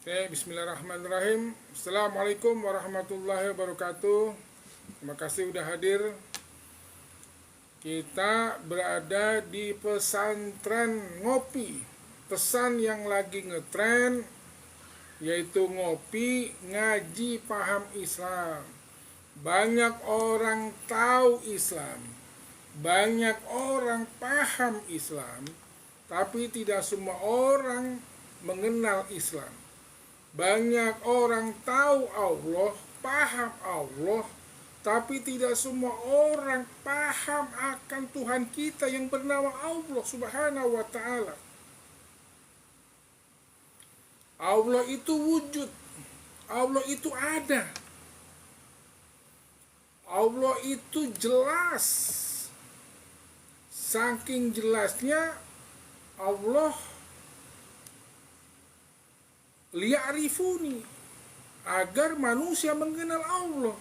Oke, bismillahirrahmanirrahim. Assalamualaikum warahmatullahi wabarakatuh. Terima kasih udah hadir. Kita berada di pesantren ngopi. Pesan yang lagi ngetren yaitu ngopi, ngaji, paham Islam. Banyak orang tahu Islam. Banyak orang paham Islam, tapi tidak semua orang mengenal Islam. Banyak orang tahu Allah, paham Allah, tapi tidak semua orang paham akan Tuhan kita yang bernama Allah Subhanahu wa Ta'ala. Allah itu wujud, Allah itu ada, Allah itu jelas. Saking jelasnya Allah liya'rifuni, agar manusia mengenal Allah.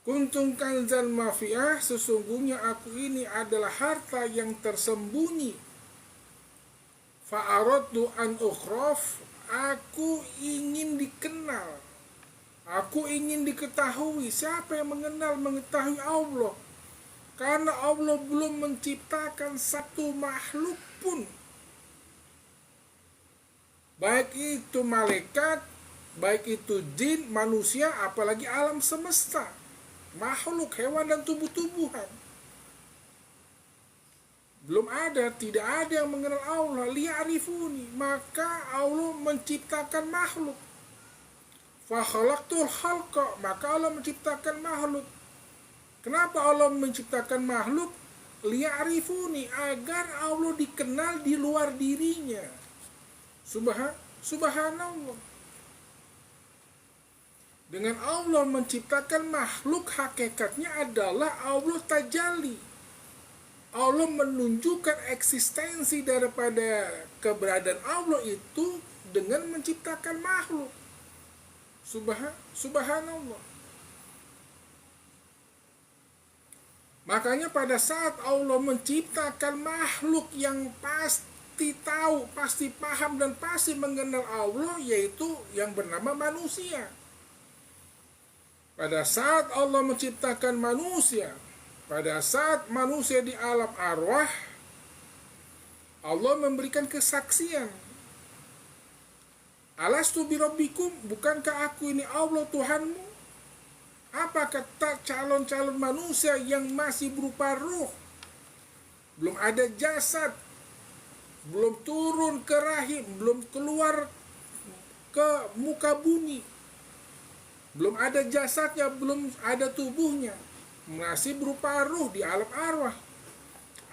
Kuntum kanzan mafiah, sesungguhnya aku ini adalah harta yang tersembunyi. Fa'aradtu an ukhraf, aku ingin dikenal, aku ingin diketahui. Siapa yang mengetahui Allah? Karena Allah belum menciptakan satu makhluk pun, baik itu malaikat, baik itu jin, manusia, apalagi alam semesta, makhluk, hewan dan tumbuh-tumbuhan. Belum ada, tidak ada yang mengenal Allah. Liya'rifuni, maka Allah menciptakan makhluk. Fa khalaqtul khalqa, maka Allah menciptakan makhluk. Kenapa Allah menciptakan makhluk? Liya'rifuni, agar Allah dikenal di luar dirinya. Subhanallah. Dengan Allah menciptakan makhluk, hakikatnya adalah Allah tajalli. Allah menunjukkan eksistensi daripada keberadaan Allah itu dengan menciptakan makhluk. Subhanallah. Makanya pada saat Allah menciptakan makhluk yang pasti tahu, pasti paham, dan pasti mengenal Allah, yaitu yang bernama manusia. Pada saat Allah menciptakan manusia, pada saat manusia di alam arwah, Allah memberikan kesaksian. Alastu birabbikum, bukankah aku ini Allah Tuhanmu? Apa kata calon-calon manusia yang masih berupa ruh, belum ada jasad, belum turun ke rahim, belum keluar ke muka bumi, belum ada jasadnya, belum ada tubuhnya, masih berupa ruh di alam arwah.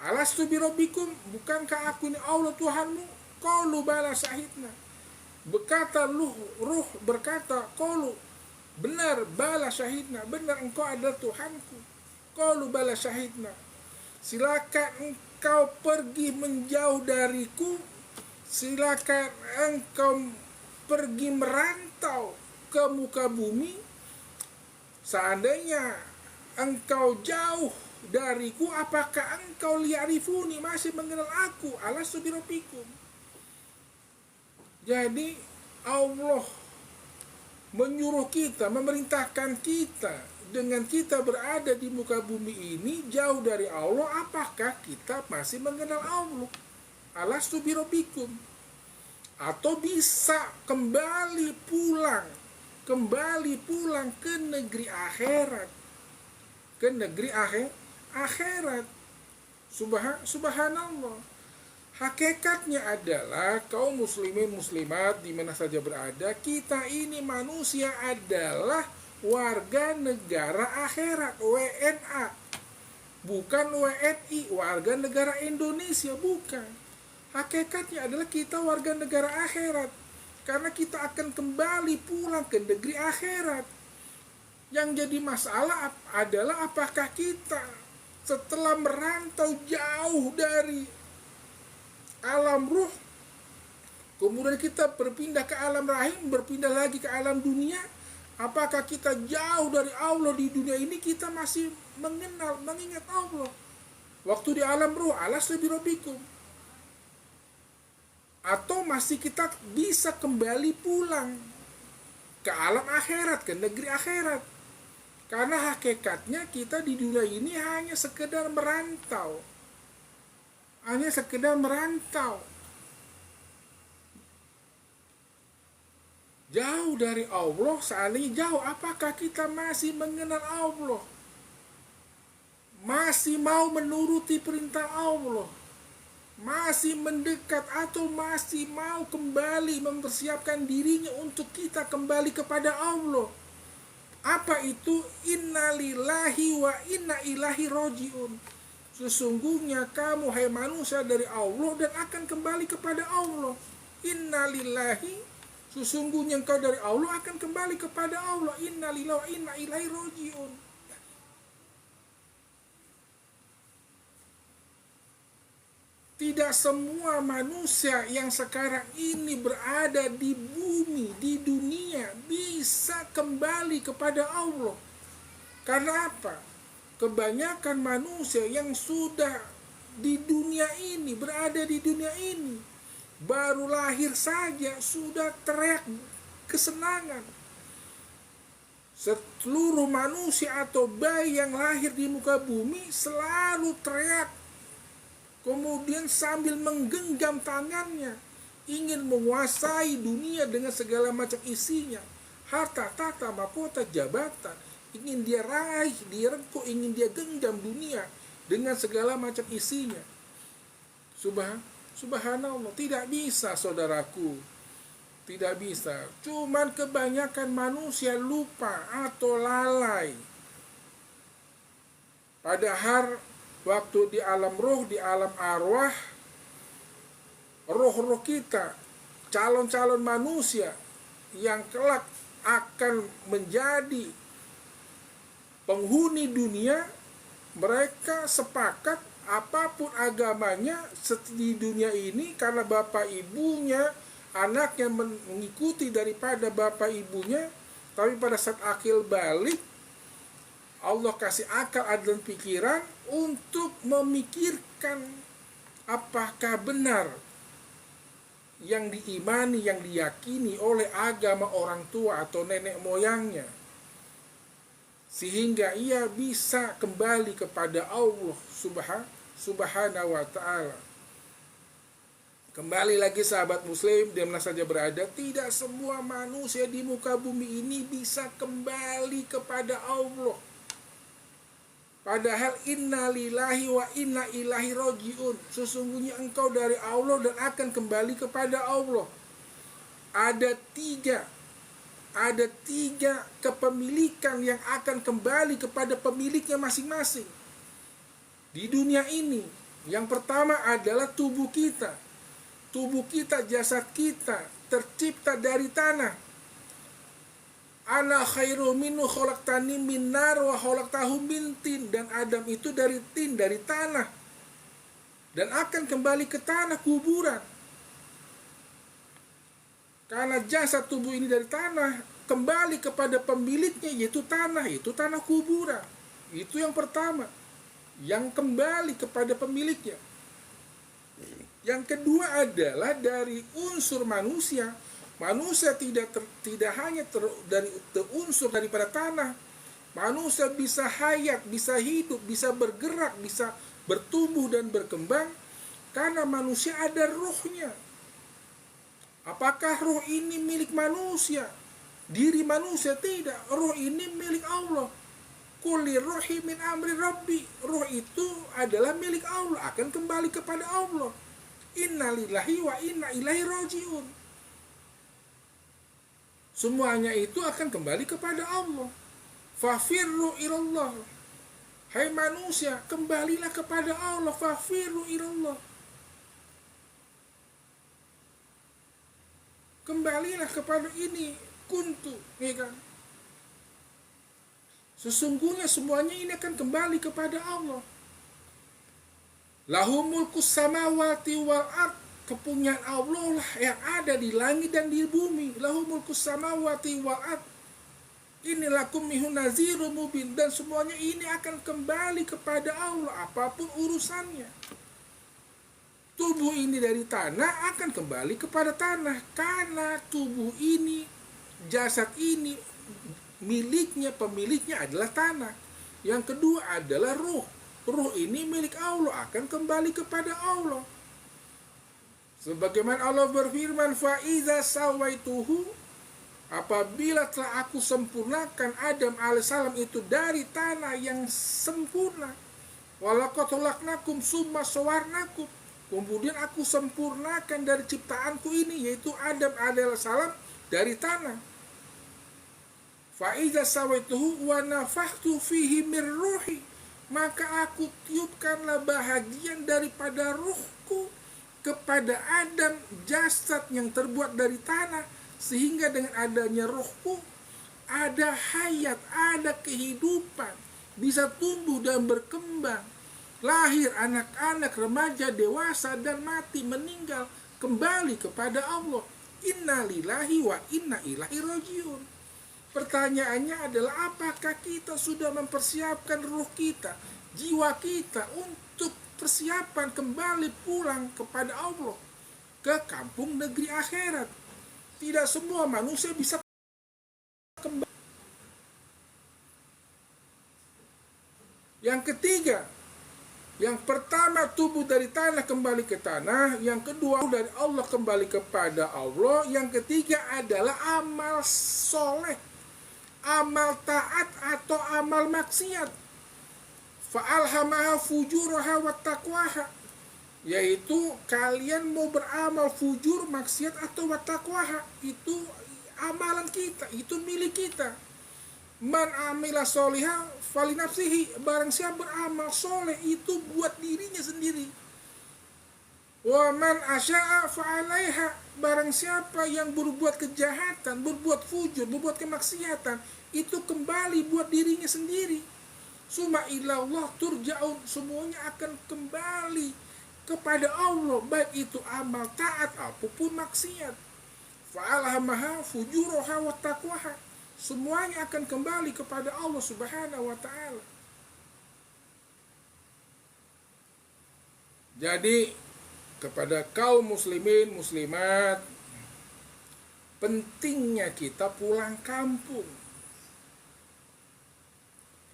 Alastu birabbikum, bukankah aku ini Allah Tuhanmu? Qalu bala syahidna. Berkata ruh berkata, qalu, benar, bala syahidna, benar engkau adalah Tuhanku. Qalu bala syahidna. Silakan engkau pergi menjauh dariku, silakan engkau pergi merantau ke muka bumi. Seandainya engkau jauh dariku, apakah engkau liya'rifuni, masih mengenal aku? Alastu birabbikum. Jadi Allah menyuruh kita, memerintahkan kita, dengan kita berada di muka bumi ini jauh dari Allah, apakah kita masih mengenal Allah? Alastu birabbikum. Atau bisa kembali pulang ke negeri akhirat, ke negeri akhirat. Subhanallah. Hakikatnya adalah kaum muslimin muslimat di mana saja berada, kita ini manusia adalah warga negara akhirat, WNA, bukan WNI, warga negara Indonesia, bukan. Hakikatnya adalah kita warga negara akhirat, karena kita akan kembali pulang ke negeri akhirat. Yang jadi masalah adalah apakah kita setelah merantau jauh dari alam ruh, kemudian kita berpindah ke alam rahim, berpindah lagi ke alam dunia, apakah kita jauh dari Allah di dunia ini, kita masih mengingat Allah? Waktu di alam ruh, alastu birabbikum, atau masih kita bisa kembali pulang ke alam akhirat, ke negeri akhirat. Karena hakikatnya kita di dunia ini hanya sekedar merantau. Hanya sekedar merantau. Jauh dari Allah, seandainya jauh, apakah kita masih mengenal Allah? Masih mau menuruti perintah Allah? Masih mendekat atau masih mau kembali mempersiapkan dirinya untuk kita kembali kepada Allah? Apa itu? Innalillahi wa inna ilaihi rojiun. Sesungguhnya kamu, hai manusia, dari Allah dan akan kembali kepada Allah. Innalillahi, sesungguhnya engkau dari Allah akan kembali kepada Allah. Innalillahi wa inna ilaihi rojiun. Tidak semua manusia yang sekarang ini berada di bumi, di dunia, bisa kembali kepada Allah. Karena apa? Kebanyakan manusia yang sudah di dunia ini, berada di dunia ini, baru lahir saja sudah teriak kesenangan. Seluruh manusia atau bayi yang lahir di muka bumi selalu teriak, kemudian sambil menggenggam tangannya, ingin menguasai dunia dengan segala macam isinya. Harta, tahta, mahkota, jabatan, ingin dia raih, dia rengkuh, ingin dia genggam dunia dengan segala macam isinya. Subhanallah, tidak bisa saudaraku. Tidak bisa. Cuman kebanyakan manusia lupa atau lalai. Padahal waktu di alam roh, di alam arwah, roh-roh kita, calon-calon manusia yang kelak akan menjadi penghuni dunia, mereka sepakat apapun agamanya di dunia ini, karena bapak ibunya, anaknya mengikuti daripada bapak ibunya, tapi pada saat akil balik, Allah kasih akal dan pikiran untuk memikirkan apakah benar yang diimani, yang diyakini oleh agama orang tua atau nenek moyangnya, sehingga ia bisa kembali kepada Allah subhanahu wa ta'ala. Kembali lagi sahabat muslim, di mana saja berada, tidak semua manusia di muka bumi ini bisa kembali kepada Allah. Padahal innalillahi wa inna ilaihi rojiun. Sesungguhnya engkau dari Allah dan akan kembali kepada Allah. Ada tiga kepemilikan yang akan kembali kepada pemiliknya masing-masing di dunia ini. Yang pertama adalah tubuh kita. Tubuh kita, jasad kita tercipta dari tanah. Ana khairu minhu khalaqtani min nar wa khalaqtahu min tin. Dan Adam itu dari tin, dari tanah, dan akan kembali ke tanah kuburan. Karena jasad tubuh ini dari tanah, kembali kepada pemiliknya, yaitu tanah kuburan. Itu yang pertama, yang kembali kepada pemiliknya. Yang kedua adalah dari unsur manusia. Manusia tidak hanya dari unsur daripada tanah. Manusia bisa hayat, bisa hidup, bisa bergerak, bisa bertumbuh dan berkembang karena manusia ada ruhnya. Apakah ruh ini milik manusia? Diri manusia? Tidak. Ruh ini milik Allah. Kulli ruhi min amri rabbi. Ruh itu adalah milik Allah, akan kembali kepada Allah. Innalillahi wa inna ilaihi rajiun. Semuanya itu akan kembali kepada Allah. Fafirru ilallah. Hai manusia, kembalilah kepada Allah. Fafirru ilallah. Kembalilah kepada ini. Kuntu, ya kan? Sesungguhnya semuanya ini akan kembali kepada Allah. Lahu mulkus samawati wal ard. Kepunyaan Allah lah yang ada di langit dan di bumi. Lahu mulkus samawati wal ard. Inilakum mihun nazirun mubin. Dan semuanya ini akan kembali kepada Allah, apapun urusannya. tubuh ini dari tanah akan kembali kepada tanah, karena tubuh ini, jasad ini miliknya, pemiliknya adalah tanah. Yang kedua adalah ruh. Ruh ini milik Allah, akan kembali kepada Allah. Sebagaimana Allah berfirman, fa iza sawaituhu, apabila telah aku sempurnakan Adam alaihissalam itu dari tanah yang sempurna, walaqad khalaqnakum summa sawarnakum, kemudian aku sempurnakan dari ciptaanku ini, yaitu Adam alaihissalam dari tanah. Fa iza sawaituhu wa nafakhtu fihi min ruhi, maka aku tiupkanlah bahagian daripada ruhku kepada Adam, jasad yang terbuat dari tanah, sehingga dengan adanya ruhku ada hayat, ada kehidupan, bisa tumbuh dan berkembang, lahir anak-anak, remaja, dewasa, dan mati, meninggal, kembali kepada Allah. Inna lillahi wa inna ilaihi rajiun. Pertanyaannya adalah, apakah kita sudah mempersiapkan ruh kita, jiwa kita untuk persiapan kembali pulang kepada Allah, ke kampung negeri akhirat? Tidak semua manusia bisa kembali. Yang ketiga, yang pertama tubuh dari tanah kembali ke tanah, yang kedua dari Allah kembali kepada Allah, yang ketiga adalah amal soleh, amal taat atau amal maksiat. Fa'alhamaha fujuraha wa taqwaha, yaitu kalian mau beramal fujur, maksiat, atau wa taqwaha, itu amalan kita, itu milik kita. Man amila solihah falinafsihi, barang siapa beramal soleh itu buat dirinya sendiri. Wa man asya'a fa'alaiha, barang siapa yang berbuat kejahatan, berbuat fujur, berbuat kemaksiatan, itu kembali buat dirinya sendiri. Summa ilallah turja'un, semuanya akan kembali kepada Allah, baik itu amal taat apapun maksiat. Fa'alhamaha fujuraha wa taqwaha, semuanya akan kembali kepada Allah Subhanahu wa ta'ala. Jadi kepada kaum muslimin muslimat, pentingnya kita pulang kampung.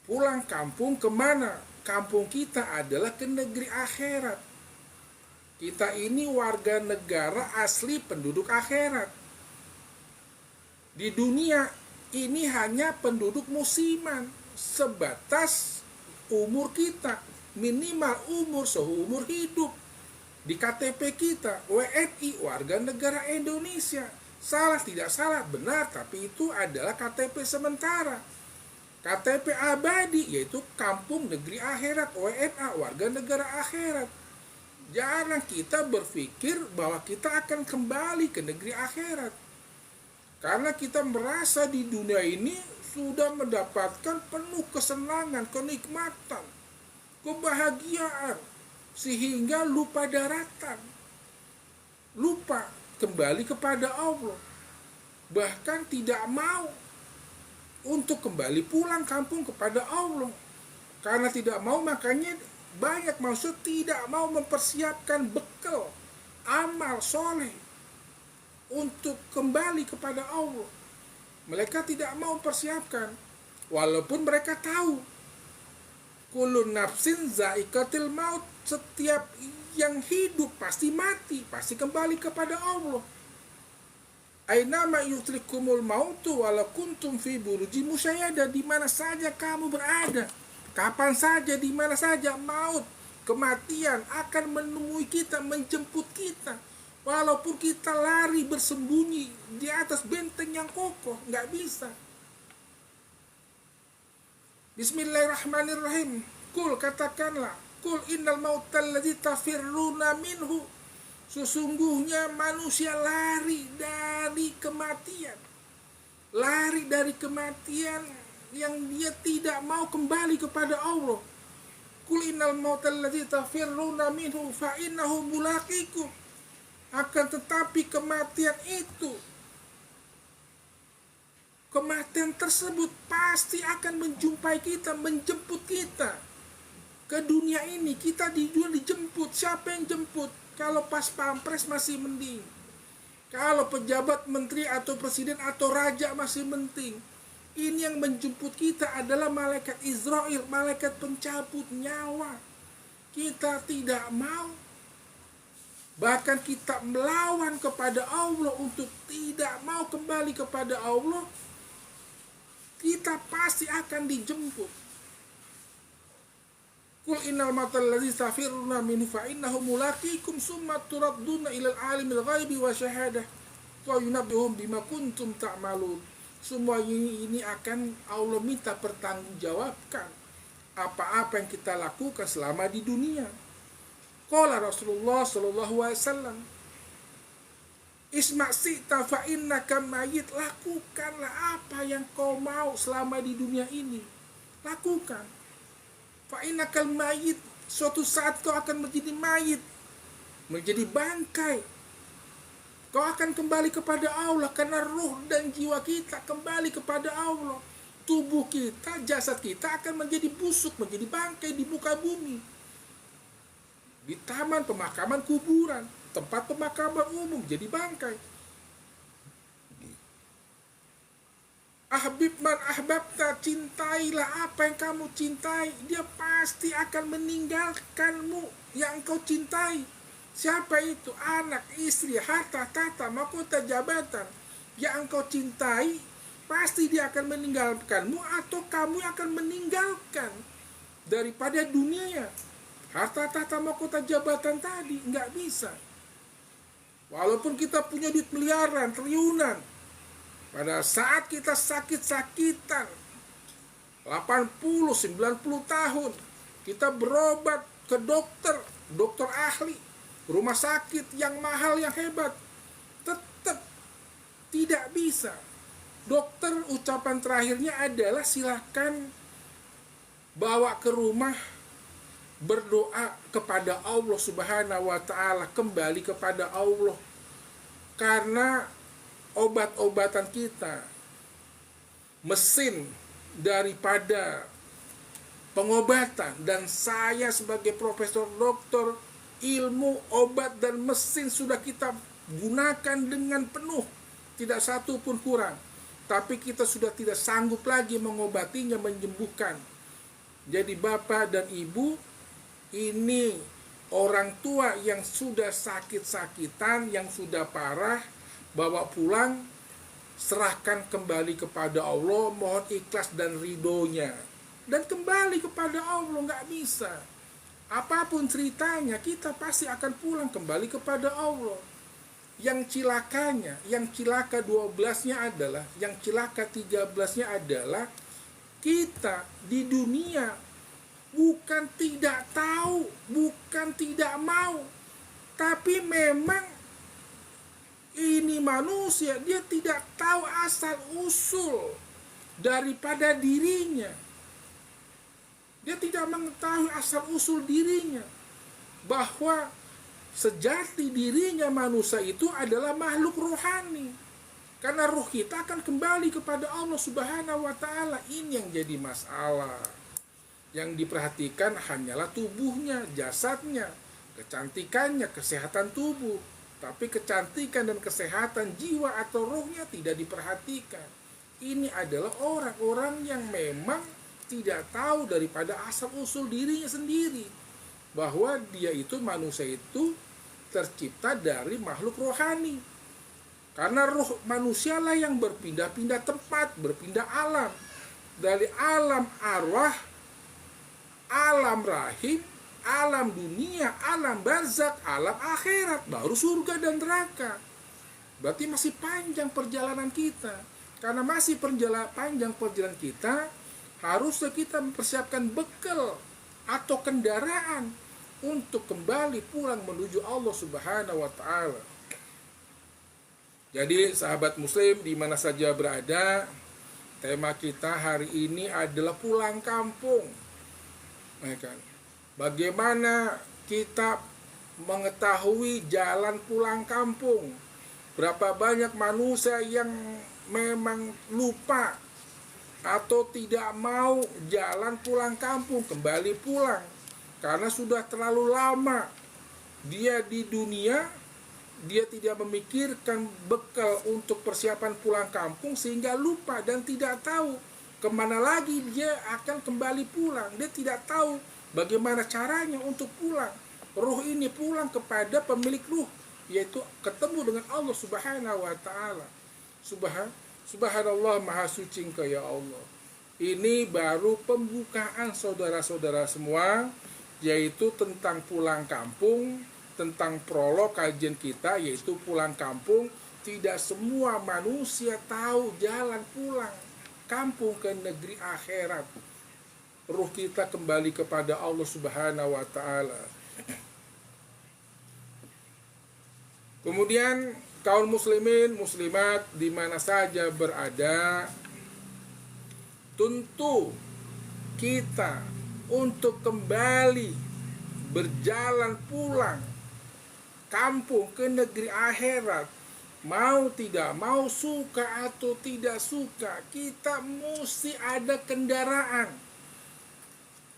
Pulang kampung kemana? Kampung kita adalah ke negeri akhirat. Kita ini warga negara asli penduduk akhirat. Di dunia ini hanya penduduk musiman, sebatas umur kita, minimal umur seumur hidup. Di KTP kita WNI, warga negara Indonesia. Salah tidak salah, benar, tapi itu adalah KTP sementara. KTP abadi yaitu kampung negeri akhirat, WNA, warga negara akhirat. Jangan kita berpikir bahwa kita akan kembali ke negeri akhirat, karena kita merasa di dunia ini sudah mendapatkan penuh kesenangan, kenikmatan, kebahagiaan, sehingga lupa daratan, lupa kembali kepada Allah, bahkan tidak mau untuk kembali pulang kampung kepada Allah. Karena tidak mau, makanya banyak maksud tidak mau mempersiapkan bekal amal soleh untuk kembali kepada Allah. Mereka tidak mau mempersiapkan, walaupun mereka tahu kullu nafsin za'iqatil maut, setiap yang hidup pasti mati, pasti kembali kepada Allah. Ainama yutrikumul mautu wala kuntum fi buruji musyayada, di mana saja kamu berada, kapan saja, di mana saja, maut, kematian akan menemui kita, menjemput kita. Walaupun kita lari bersembunyi di atas benteng yang kokoh, nggak bisa. Bismillahirrahmanirrahim. Kul, katakanlah, kul innal mautal ladzi tafirruna minhu, sesungguhnya manusia lari dari kematian. Lari dari kematian yang dia tidak mau kembali kepada Allah. Kul innal mautal ladzi tafirruna minhu fa innahu mulaqikum, akan tetapi kematian itu, kematian tersebut pasti akan menjumpai kita, menjemput kita. Ke dunia ini kita dijemput. Siapa yang jemput? Kalau pas pampres masih mending. Kalau pejabat menteri atau presiden atau raja masih penting. Ini yang menjemput kita adalah malaikat Israel, malaikat pencabut nyawa. Kita tidak mau. Bahkan kita melawan kepada Allah untuk tidak mau kembali kepada Allah. Kita pasti akan dijemput. Qul innal matal ladzi tafiruna minhu fa innahu mulaqikum summa turadduna ilal alimil ghaibi wa syahadah wa yunabbi'uhum bima kuntum ta'malun. Semua ini akan Allah minta pertanggungjawabkan apa-apa yang kita lakukan selama di dunia. Qala Rasulullah sallallahu alaihi wasallam, Isma' sita fa innaka mayyit. Lakukanlah apa yang kau mau selama di dunia ini. Lakukan. Fa innakal mayyit. Suatu saat kau akan menjadi mayit, menjadi bangkai. Kau akan kembali kepada Allah karena ruh dan jiwa kita kembali kepada Allah. Tubuh kita, jasad kita akan menjadi busuk, menjadi bangkai di muka bumi. Di taman pemakaman kuburan, tempat pemakaman umum jadi bangkai. Ahbib man ahbabta, cintailah apa yang kamu cintai. Dia pasti akan meninggalkanmu yang engkau cintai. Siapa itu? Anak, istri, harta, tahta, mahkota, jabatan yang engkau cintai, pasti dia akan meninggalkanmu atau kamu akan meninggalkan daripada dunia. Harta, tahta, mahkota, jabatan tadi nggak bisa. Walaupun kita punya duit miliaran, triliunan, pada saat kita sakit-sakitan 80-90 tahun, kita berobat ke dokter ahli, rumah sakit yang mahal, yang hebat, tetap tidak bisa. Dokter ucapan terakhirnya adalah silakan bawa ke rumah, berdoa kepada Allah Subhanahu wa ta'ala, kembali kepada Allah. Karena obat-obatan kita, mesin daripada pengobatan, dan saya sebagai profesor doktor, ilmu obat dan mesin sudah kita gunakan dengan penuh, tidak satu pun kurang. Tapi kita sudah tidak sanggup lagi mengobatinya, menyembuhkan. Jadi bapak dan ibu, ini orang tua yang sudah sakit-sakitan, yang sudah parah, bawa pulang, serahkan kembali kepada Allah, mohon ikhlas dan ridhonya, dan kembali kepada Allah. Nggak bisa, apapun ceritanya, kita pasti akan pulang kembali kepada Allah. Yang cilakanya, yang cilaka 12-nya adalah, yang cilaka 13-nya adalah, kita di dunia bukan tidak tahu, bukan tidak mau, tapi memang ini manusia, dia tidak tahu asal usul daripada dirinya. Dia tidak mengetahui asal usul dirinya, bahwa sejati dirinya manusia itu adalah makhluk rohani. Karena ruh kita akan kembali kepada Allah Subhanahu wa ta'ala. Ini yang jadi masalah. Yang diperhatikan hanyalah tubuhnya, jasadnya, kecantikannya, kesehatan tubuh. Tapi kecantikan dan kesehatan jiwa atau rohnya tidak diperhatikan. Ini adalah orang-orang yang memang tidak tahu daripada asal-usul dirinya sendiri. Bahwa dia itu, manusia itu tercipta dari makhluk rohani. Karena roh manusialah yang berpindah-pindah tempat, berpindah alam. Dari alam arwah, alam rahim, alam dunia, alam barzak, alam akhirat, baru surga dan neraka. Berarti masih panjang perjalanan kita. Karena masih panjang perjalanan kita, harusnya kita mempersiapkan bekal atau kendaraan untuk kembali pulang menuju Allah Subhanahu wa ta'ala. Jadi sahabat muslim di mana saja berada, tema kita hari ini adalah pulang kampung. Bagaimana kita mengetahui jalan pulang kampung? Berapa banyak manusia yang memang lupa atau tidak mau jalan pulang kampung, kembali pulang. Karena sudah terlalu lama dia di dunia, dia tidak memikirkan bekal untuk persiapan pulang kampung, sehingga lupa dan tidak tahu kemana lagi dia akan kembali pulang. Dia tidak tahu bagaimana caranya untuk pulang. Ruh ini pulang kepada pemilik ruh, yaitu ketemu dengan Allah Subhanahu wa Ta'ala. Subhanallah, maha suci Engkau ya Allah. Ini baru pembukaan saudara-saudara semua, yaitu tentang pulang kampung, tentang prolog kajian kita, yaitu pulang kampung. Tidak semua manusia tahu jalan pulang kampung ke negeri akhirat. Ruh kita kembali kepada Allah Subhanahu wa Ta'ala. Kemudian kaum muslimin, muslimat di mana saja berada, tentu kita untuk kembali berjalan pulang kampung ke negeri akhirat, mau tidak mau, suka atau tidak suka, kita mesti ada kendaraan.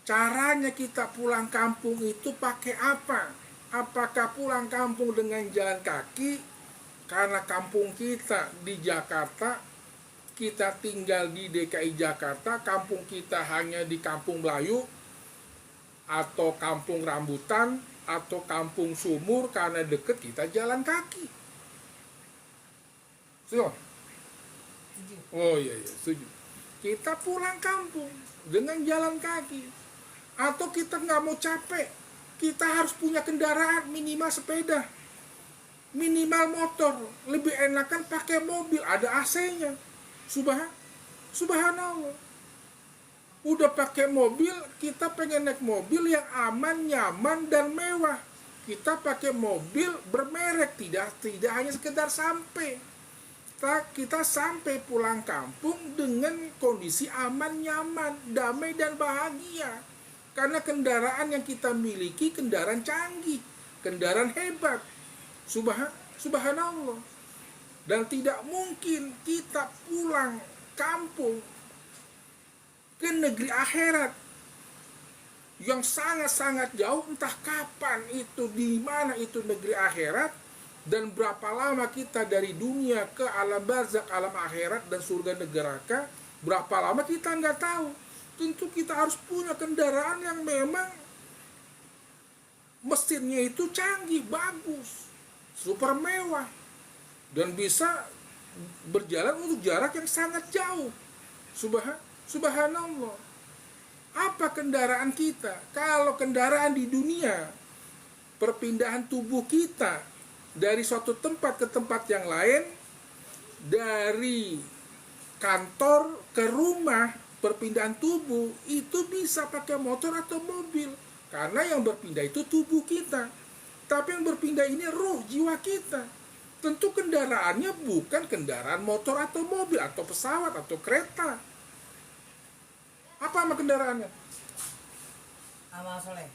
Caranya kita pulang kampung itu pakai apa? Apakah pulang kampung dengan jalan kaki? Karena kampung kita di Jakarta, kita tinggal di DKI Jakarta, kampung kita hanya di Kampung Melayu, atau Kampung Rambutan, atau Kampung Sumur, karena deket kita jalan kaki. So. Oh iya, setuju. Kita pulang kampung dengan jalan kaki. Atau kita nggak mau capek, kita harus punya kendaraan, minimal sepeda, minimal motor. Lebih enakan pakai mobil, ada AC-nya. Subhanallah. Udah pakai mobil, kita pengen naik mobil yang aman, nyaman, dan mewah. Kita pakai mobil bermerek, tidak hanya sekedar sampai. Kita sampai pulang kampung dengan kondisi aman, nyaman, damai, dan bahagia. Karena kendaraan yang kita miliki kendaraan canggih, kendaraan hebat. Subhanallah. Dan tidak mungkin kita pulang kampung ke negeri akhirat yang sangat-sangat jauh, entah kapan itu, di mana itu negeri akhirat, dan berapa lama kita dari dunia ke alam barzakh, alam akhirat dan surga neraka, berapa lama kita nggak tahu. Tentu kita harus punya kendaraan yang memang mesinnya itu canggih, bagus, super mewah, dan bisa berjalan untuk jarak yang sangat jauh. Subhanallah. Apa kendaraan kita? Kalau kendaraan di dunia, perpindahan tubuh kita dari suatu tempat ke tempat yang lain, dari kantor ke rumah, perpindahan tubuh itu bisa pakai motor atau mobil, karena yang berpindah itu tubuh kita, tapi yang berpindah ini ruh, jiwa kita. Tentu kendaraannya bukan kendaraan motor atau mobil atau pesawat atau kereta. Apa nama kendaraannya? Amal soleh.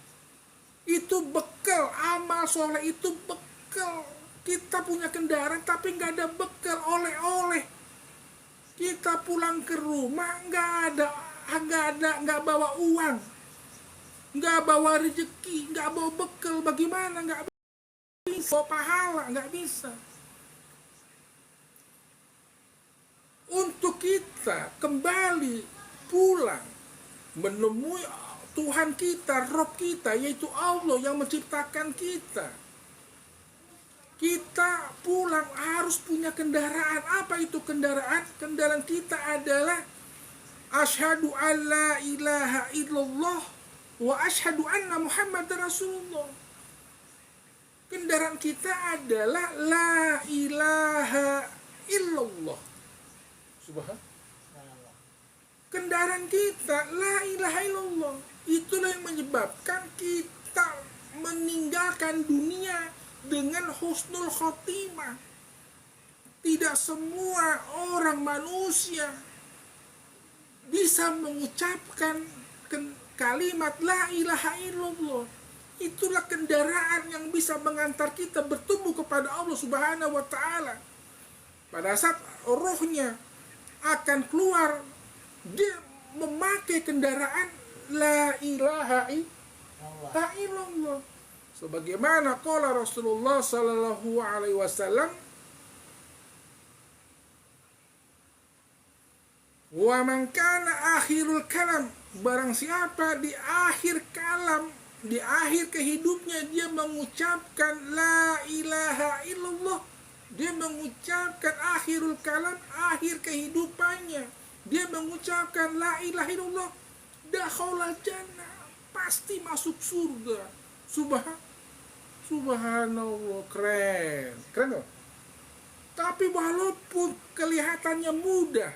Itu bekal. Amal soleh itu bekal. Kita punya kendaraan tapi nggak ada bekal, oleh-oleh. Kita pulang ke rumah nggak bawa uang, nggak bawa rezeki, nggak bawa bekal, bagaimana? Nggak bisa, bawa pahala, nggak bisa. Untuk kita kembali pulang menemui Tuhan kita, Rob kita, yaitu Allah yang menciptakan kita. Kita pulang harus punya kendaraan. Apa itu kendaraan? Kendaraan kita adalah asyhadu alla ilaha illallah wa asyhadu anna Muhammadar Rasulullah. Kendaraan kita adalah la ilaha illallah. Subhanallah. Kendaraan kita la ilaha illallah. Itulah yang menyebabkan kita meninggalkan dunia dengan husnul khotimah. Tidak semua orang manusia bisa mengucapkan kalimat la ilaha illallah. Itulah kendaraan yang bisa mengantar kita bertemu kepada Allah Subhanahu wa Ta'ala. Pada saat rohnya akan keluar, dia memakai kendaraan la ilaha illallah. Allah. La ilallah. Sebagaimana qala Rasulullah sallallahu alaihi wasallam, wa man kana akhirul kalam, barang siapa di akhir kalam, di akhir kehidupnya dia mengucapkan la ilaha illallah, dia mengucapkan akhirul kalam, akhir kehidupannya dia mengucapkan la ilaha illallah, dakhala jannah, pasti masuk surga. Subhanallah, keren loh. Tapi walaupun kelihatannya mudah,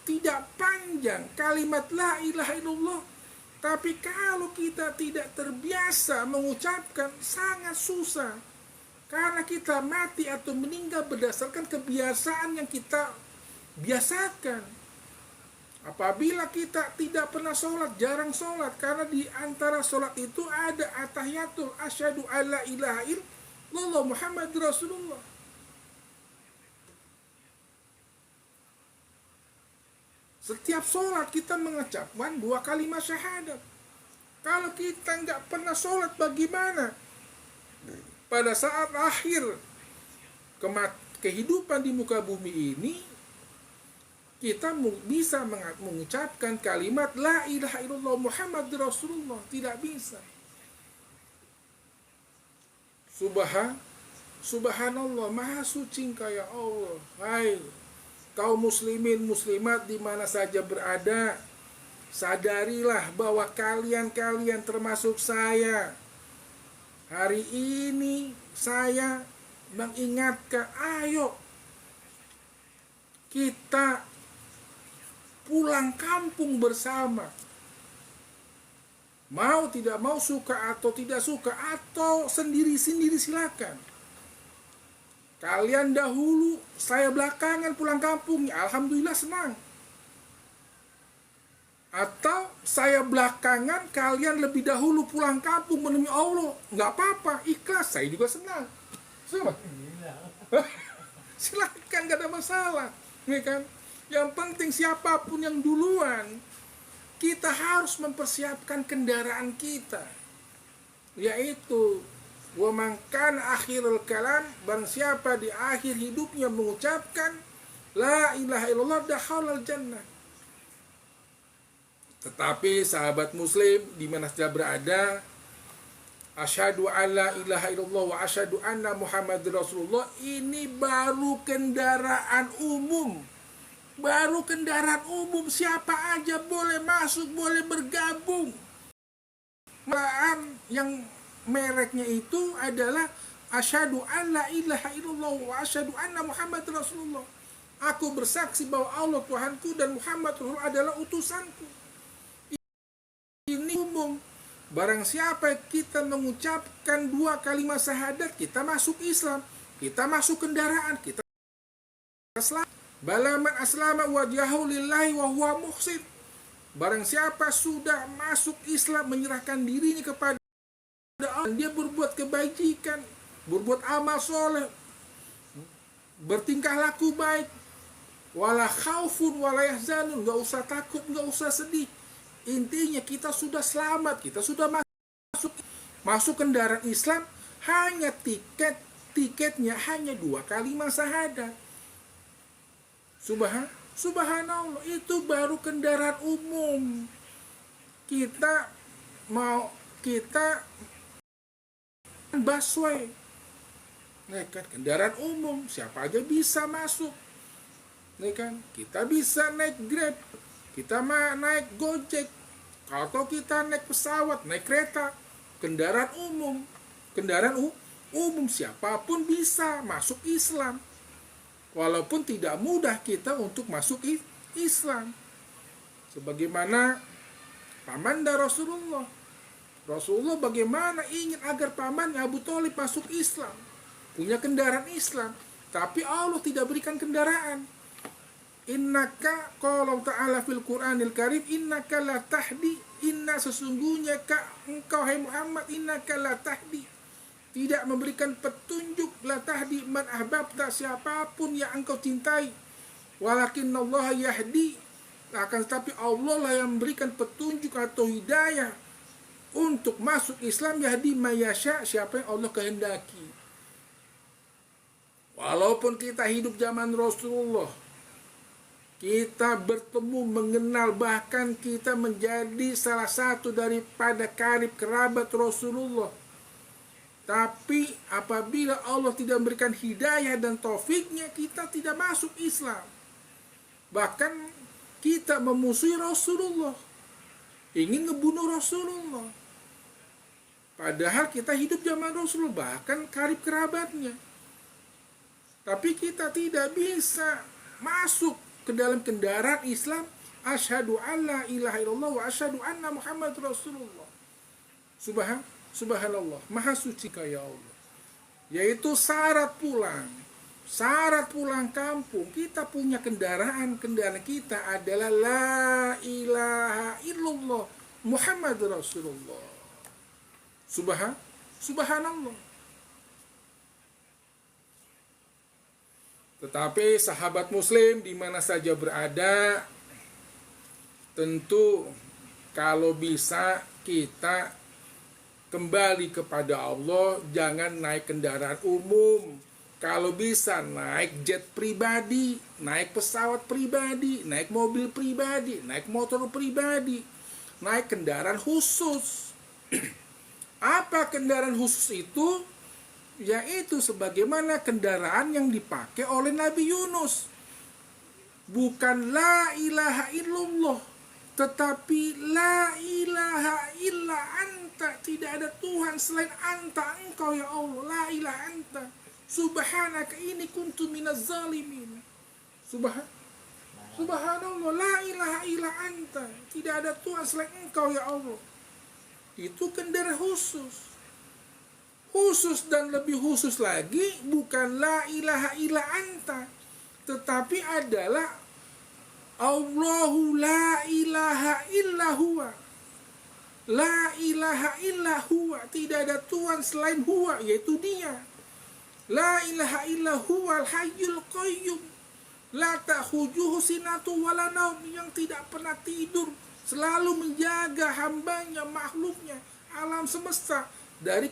tidak panjang kalimat la ilaha illallah, tapi kalau kita tidak terbiasa mengucapkan sangat susah. Karena kita mati atau meninggal berdasarkan kebiasaan yang kita biasakan. Apabila kita tidak pernah sholat, jarang sholat, karena di antara sholat itu ada atahiyatul asyhadu alla ilaha illallah Muhammadur Rasulullah. Setiap sholat kita mengucapkan 2 kalimat syahadat. Kalau kita nggak pernah sholat, bagaimana? Pada saat akhir kehidupan di muka bumi ini, kita bisa mengucapkan kalimat la ilaha illallah Muhammadur Rasulullah. Tidak bisa. Subhanallah, maha suci Engkau ya Allah. Hai kaum muslimin muslimat di mana saja berada, sadarilah bahwa kalian termasuk saya. Hari ini saya mengingatkan, ayo kita pulang kampung bersama. Mau tidak mau, suka atau tidak suka, atau sendiri-sendiri silakan. Kalian dahulu, saya belakangan pulang kampung, alhamdulillah senang. Atau saya belakangan, kalian lebih dahulu pulang kampung menemui Allah, nggak apa-apa, ikhlas, saya juga senang. Silakan, nggak ada masalah, ya kan? Yang penting siapapun yang duluan, kita harus mempersiapkan kendaraan kita, yaitu wa man kana akhirul kalam, barang siapa di akhir hidupnya mengucapkan la ilaha illallah dakhalal jannah. Tetapi sahabat muslim di mana saja berada, asyhadu alla ilaha illallah wa asyhadu anna Muhammadur Rasulullah, ini baru kendaraan umum. Baru kendaraan umum, siapa aja boleh masuk, boleh bergabung. Malahan yang mereknya itu adalah asyhadu alla ilaha illallah wa asyhadu anna Muhammadur Rasulullah. Aku bersaksi bahwa Allah Tuhanku dan Muhammad Rasulullah adalah utusanku. Ini umum. Barang siapa kita mengucapkan 2 kalimat syahadat, kita masuk Islam, kita masuk kendaraan, kita selamat. Balaman aslama wajhahu lillahi wa huwa muhsin. Barang siapa sudah masuk Islam, menyerahkan dirinya kepada Allah, dia berbuat kebajikan, berbuat amal soleh, bertingkah laku baik, wala khaufun wala yahzanun, nggak usah takut, nggak usah sedih. Intinya kita sudah selamat, kita sudah masuk kendaraan Islam. Hanya tiketnya hanya 2 kalimat syahadat. Subhanallah, itu baru kendaraan umum. Kita busway, kan kendaraan umum, siapa aja bisa masuk. Kan kita bisa naik Grab, kita naik Gojek, atau kita naik pesawat, naik kereta, kendaraan umum siapapun bisa masuk Islam. Walaupun tidak mudah kita untuk masuk Islam. Sebagaimana pamannya Rasulullah. Rasulullah bagaimana ingin agar pamannya Abu Thalib masuk Islam, punya kendaraan Islam, tapi Allah tidak berikan kendaraan. Innaka, qala ta'ala fil Qur'anil Karim, innaka la tahdi, inna sesungguhnya engkau hai Muhammad, innaka la tahdi, tidak memberikan petunjuk, la tahdi man ahbabta, siapapun yang engkau cintai, walakinnallaha yahdi, akan tetapi Allah lah yang memberikan petunjuk atau hidayah untuk masuk Islam yahdi mayasya, siapa yang Allah kehendaki. Walaupun kita hidup zaman Rasulullah, kita bertemu, mengenal, bahkan kita menjadi salah satu daripada karib kerabat Rasulullah. Tapi apabila Allah tidak memberikan hidayah dan taufiknya, kita tidak masuk Islam. Bahkan kita memusuhi Rasulullah, ingin ngebunuh Rasulullah. Padahal kita hidup zaman Rasulullah, bahkan karib kerabatnya. Tapi kita tidak bisa masuk ke dalam kendaraan Islam. Asyhadu an la ilaha illallah wa asyhadu anna Muhammad Rasulullah. Subhanallah, maha suci ya Allah. Yaitu syarat pulang. Syarat pulang kampung, kita punya kendaraan kita adalah la ilaha illallah Muhammad Rasulullah. Subhanallah. Tetapi sahabat muslim di mana saja berada, tentu kalau bisa kita kembali kepada Allah, jangan naik kendaraan umum. Kalau bisa naik jet pribadi, naik pesawat pribadi, naik mobil pribadi, naik motor pribadi, naik kendaraan khusus. Apa kendaraan khusus itu? Yaitu sebagaimana kendaraan yang dipakai oleh Nabi Yunus. Bukan la ilaha illallah, tetapi la ilaha illa anta. Tidak ada Tuhan selain anta, engkau ya Allah. La ilaha anta. Subhanaka ini kuntu minaz zalimin. Subhanallah, la ilaha illa anta. Tidak ada Tuhan selain engkau ya Allah. Itu kendaraan khusus. Khusus dan lebih khusus lagi, bukan la ilaha illa anta, tetapi adalah Allahu la ilaha illa huwa. La ilaha illa huwa, tidak ada Tuhan selain huwa, yaitu dia. La ilaha illa huwa al-hayyul qayyum. La ta'khuzuhu sinatu wala naum, yang tidak pernah tidur, selalu menjaga hambanya, makhluknya, alam semesta dari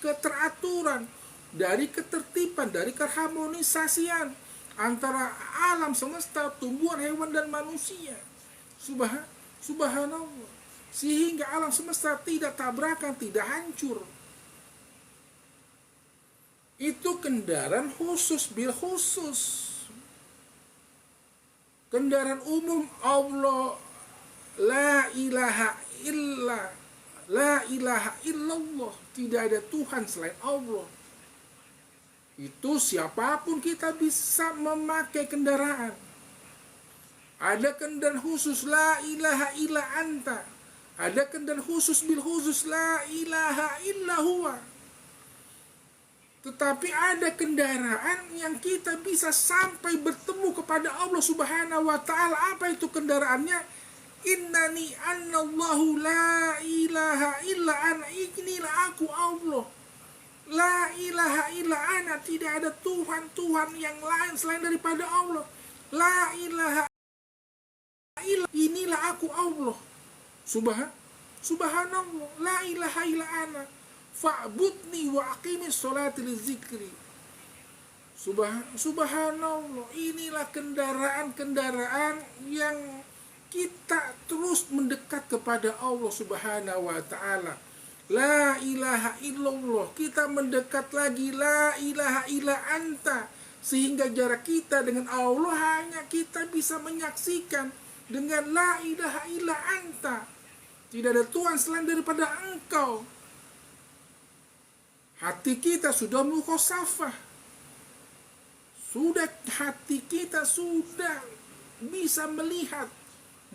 keteraturan, dari ketertiban, dari keharmonisasian antara alam semesta, tumbuhan, hewan dan manusia. Subhanallah. Sehingga alam semesta tidak tabrakan, tidak hancur. Itu kendaraan khusus bil khusus. Kendaraan umum Allah la ilaha illa, la ilaha illallah, tidak ada Tuhan selain Allah. Itu siapapun kita bisa memakai kendaraan. Ada kendaraan khusus la ilaha illa anta. Ada kendaraan khusus bil khusus la ilaha illa huwa. Tetapi ada kendaraan yang kita bisa sampai bertemu kepada Allah Subhanahu wa ta'ala. Apa itu kendaraannya? Innani annallahu la ilaha illa ana. Inilah aku Allah. La ilaha illa ana. Tidak ada Tuhan yang lain selain daripada Allah. La ilaha illa. Inilah aku Allah. Subhanallah. La ilaha illa ana. Fa'budni wa aqimis sholati lizikri. Subhanallah. Inilah kendaraan-kendaraan yang kita terus mendekat kepada Allah Subhanahu wa ta'ala. La ilaha illallah. Kita mendekat lagi la ilaha illa anta. Sehingga jarak kita dengan Allah hanya kita bisa menyaksikan dengan la ilaha illa anta. Tidak ada Tuhan selain daripada engkau. Hati kita sudah mukhosafah. Hati kita sudah bisa melihat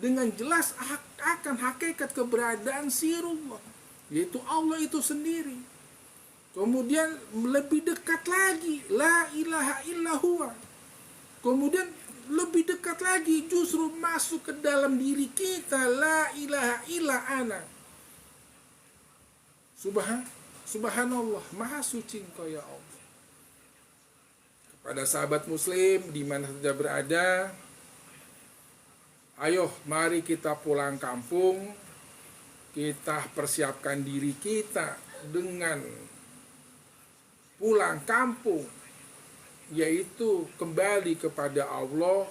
dengan jelas akan hakikat keberadaan sirullah, yaitu Allah itu sendiri. Kemudian lebih dekat lagi la ilaha illa huwa. Kemudian lebih dekat lagi justru masuk ke dalam diri kita la ilaha illa ana. Subhanallah, maha suci engkau ya Allah. Kepada sahabat muslim di mana saja berada, ayo mari kita pulang kampung. kita persiapkan diri kita dengan pulang kampung, yaitu kembali kepada Allah.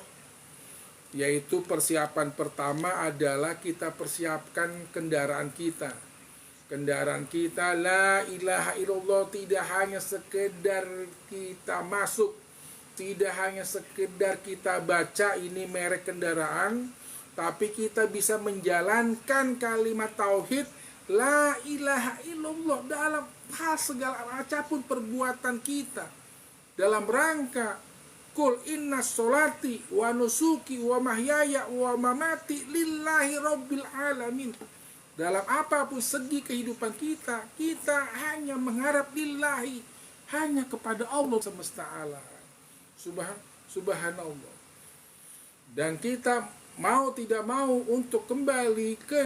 Yaitu persiapan pertama adalah kita persiapkan kendaraan kita. Kendaraan kita, la ilaha illallah, tidak hanya sekedar kita masuk, tidak hanya sekedar kita baca ini merek kendaraan, tapi kita bisa menjalankan kalimat tauhid la ilaha illallah dalam hal segala apapun perbuatan kita, dalam rangka kul inna sholati wa nusuki wa mahyaya wa mamati lillahi rabbil alamin. Dalam apapun segi kehidupan kita, kita hanya mengharap lillahi, hanya kepada Allah semesta alam. Subhanallah. Dan kita mau tidak mau untuk kembali ke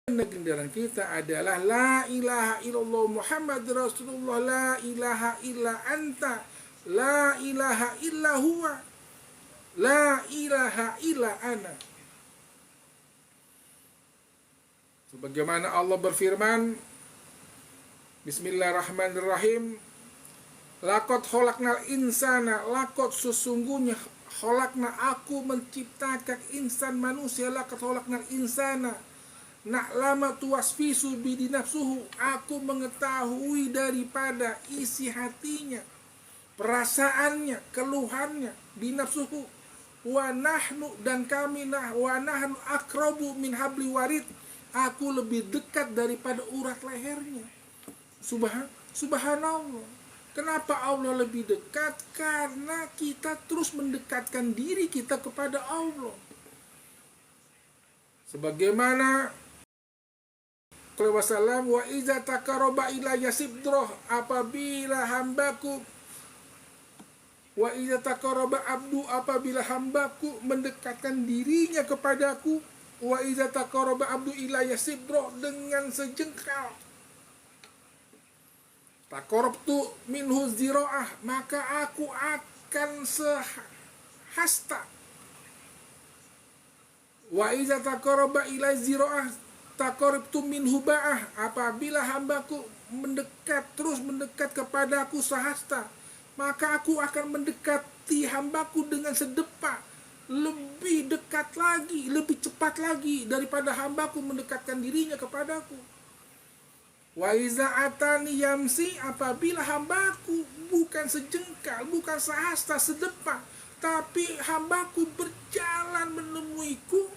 kendaraan kita adalah la ilaha illallah Muhammad Rasulullah, la ilaha illa anta, la ilaha illa huwa, la ilaha illa ana. Sebagaimana Allah berfirman, Bismillahirrahmanirrahim, laqad khalaqnal insana, laqad sesungguhnya khalaqna aku menciptakan insan manusia, laqad khalaqnal insana na'lama tuwasfisu bidi nafsuhu, aku mengetahui daripada isi hatinya, perasaannya, keluhannya, binafsuhu, wa nahnu, dan kami wa nahnu akrabu min habli warid, aku lebih dekat daripada urat lehernya. Subhanallah. Kenapa Allah lebih dekat? Karena kita terus mendekatkan diri kita kepada Allah. Sebagaimana qala wasallam, wa iza taqarraba ilayya sibdrah, apabila hambaku, wa iza taqarraba abdu, apabila hambaku mendekatkan dirinya kepadaku, wa iza taqarraba abdu ilayya sibdrah, dengan sejengkal, taqarrabtu minhu zira'ah, maka aku akan sehasta. Wa iza taqarraba ilayya zira'ah taqarrabtu minhu ba'ah, apabila hambaku terus mendekat kepadaku sehasta, maka aku akan mendekati hambaku dengan sedepa, lebih dekat lagi, lebih cepat lagi daripada hambaku mendekatkan dirinya kepadaku. Wa iza atani yamsi, apabila hambaku bukan sejengkal, bukan sehasta, sedepa, tapi hambaku berjalan menemuiku,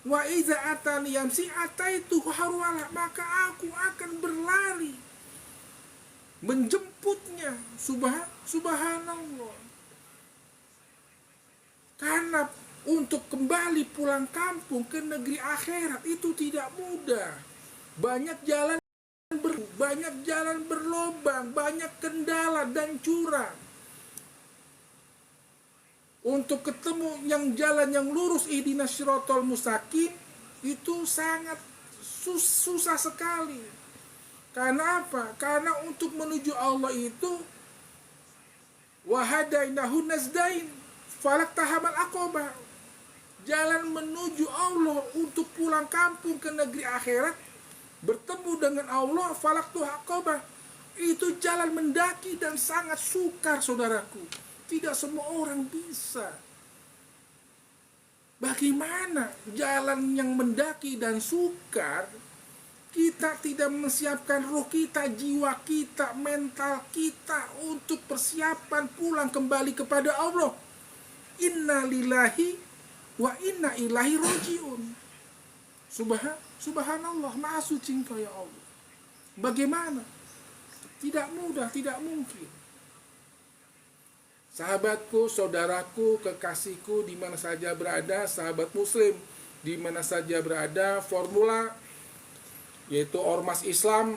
wa iza atani yamsi ataitu harwalah, maka aku akan berlari menjemputnya. Subhanallah. Karena untuk kembali pulang kampung ke negeri akhirat itu tidak mudah. Banyak jalan berlobang, banyak kendala dan curang. Untuk ketemu yang jalan yang lurus, ihdinas siratal mustaqim, itu sangat susah sekali. Karena apa? Karena untuk menuju Allah itu wahadainahu nazdain falaqtahamal aqabah. Jalan menuju Allah untuk pulang kampung ke negeri akhirat, bertemu dengan Allah, falaqtul aqabah, itu jalan mendaki dan sangat sukar, saudaraku. Tidak semua orang bisa. Bagaimana jalan yang mendaki dan sukar, kita tidak menyiapkan roh kita, jiwa kita, mental kita untuk persiapan pulang kembali kepada Allah. Inna lillahi wa inna ilaihi rajiun. Subhanallah, maha suci Engkau ya Allah. Bagaimana? Tidak mudah, tidak mungkin. Sahabatku, saudaraku, kekasihku, di mana saja berada, sahabat muslim, di mana saja berada, formula, yaitu Ormas Islam,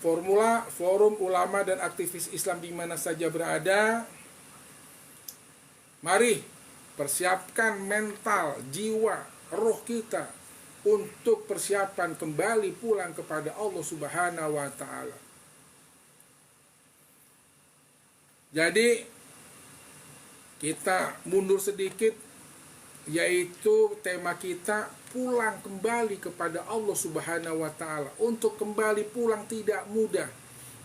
formula, forum ulama dan aktivis Islam di mana saja berada, mari persiapkan mental, jiwa, roh kita untuk persiapan kembali pulang kepada Allah Subhanahu wa Ta'ala. Jadi kita mundur sedikit yaitu tema kita pulang kembali kepada Allah Subhanahu wa taala. Untuk kembali pulang tidak mudah.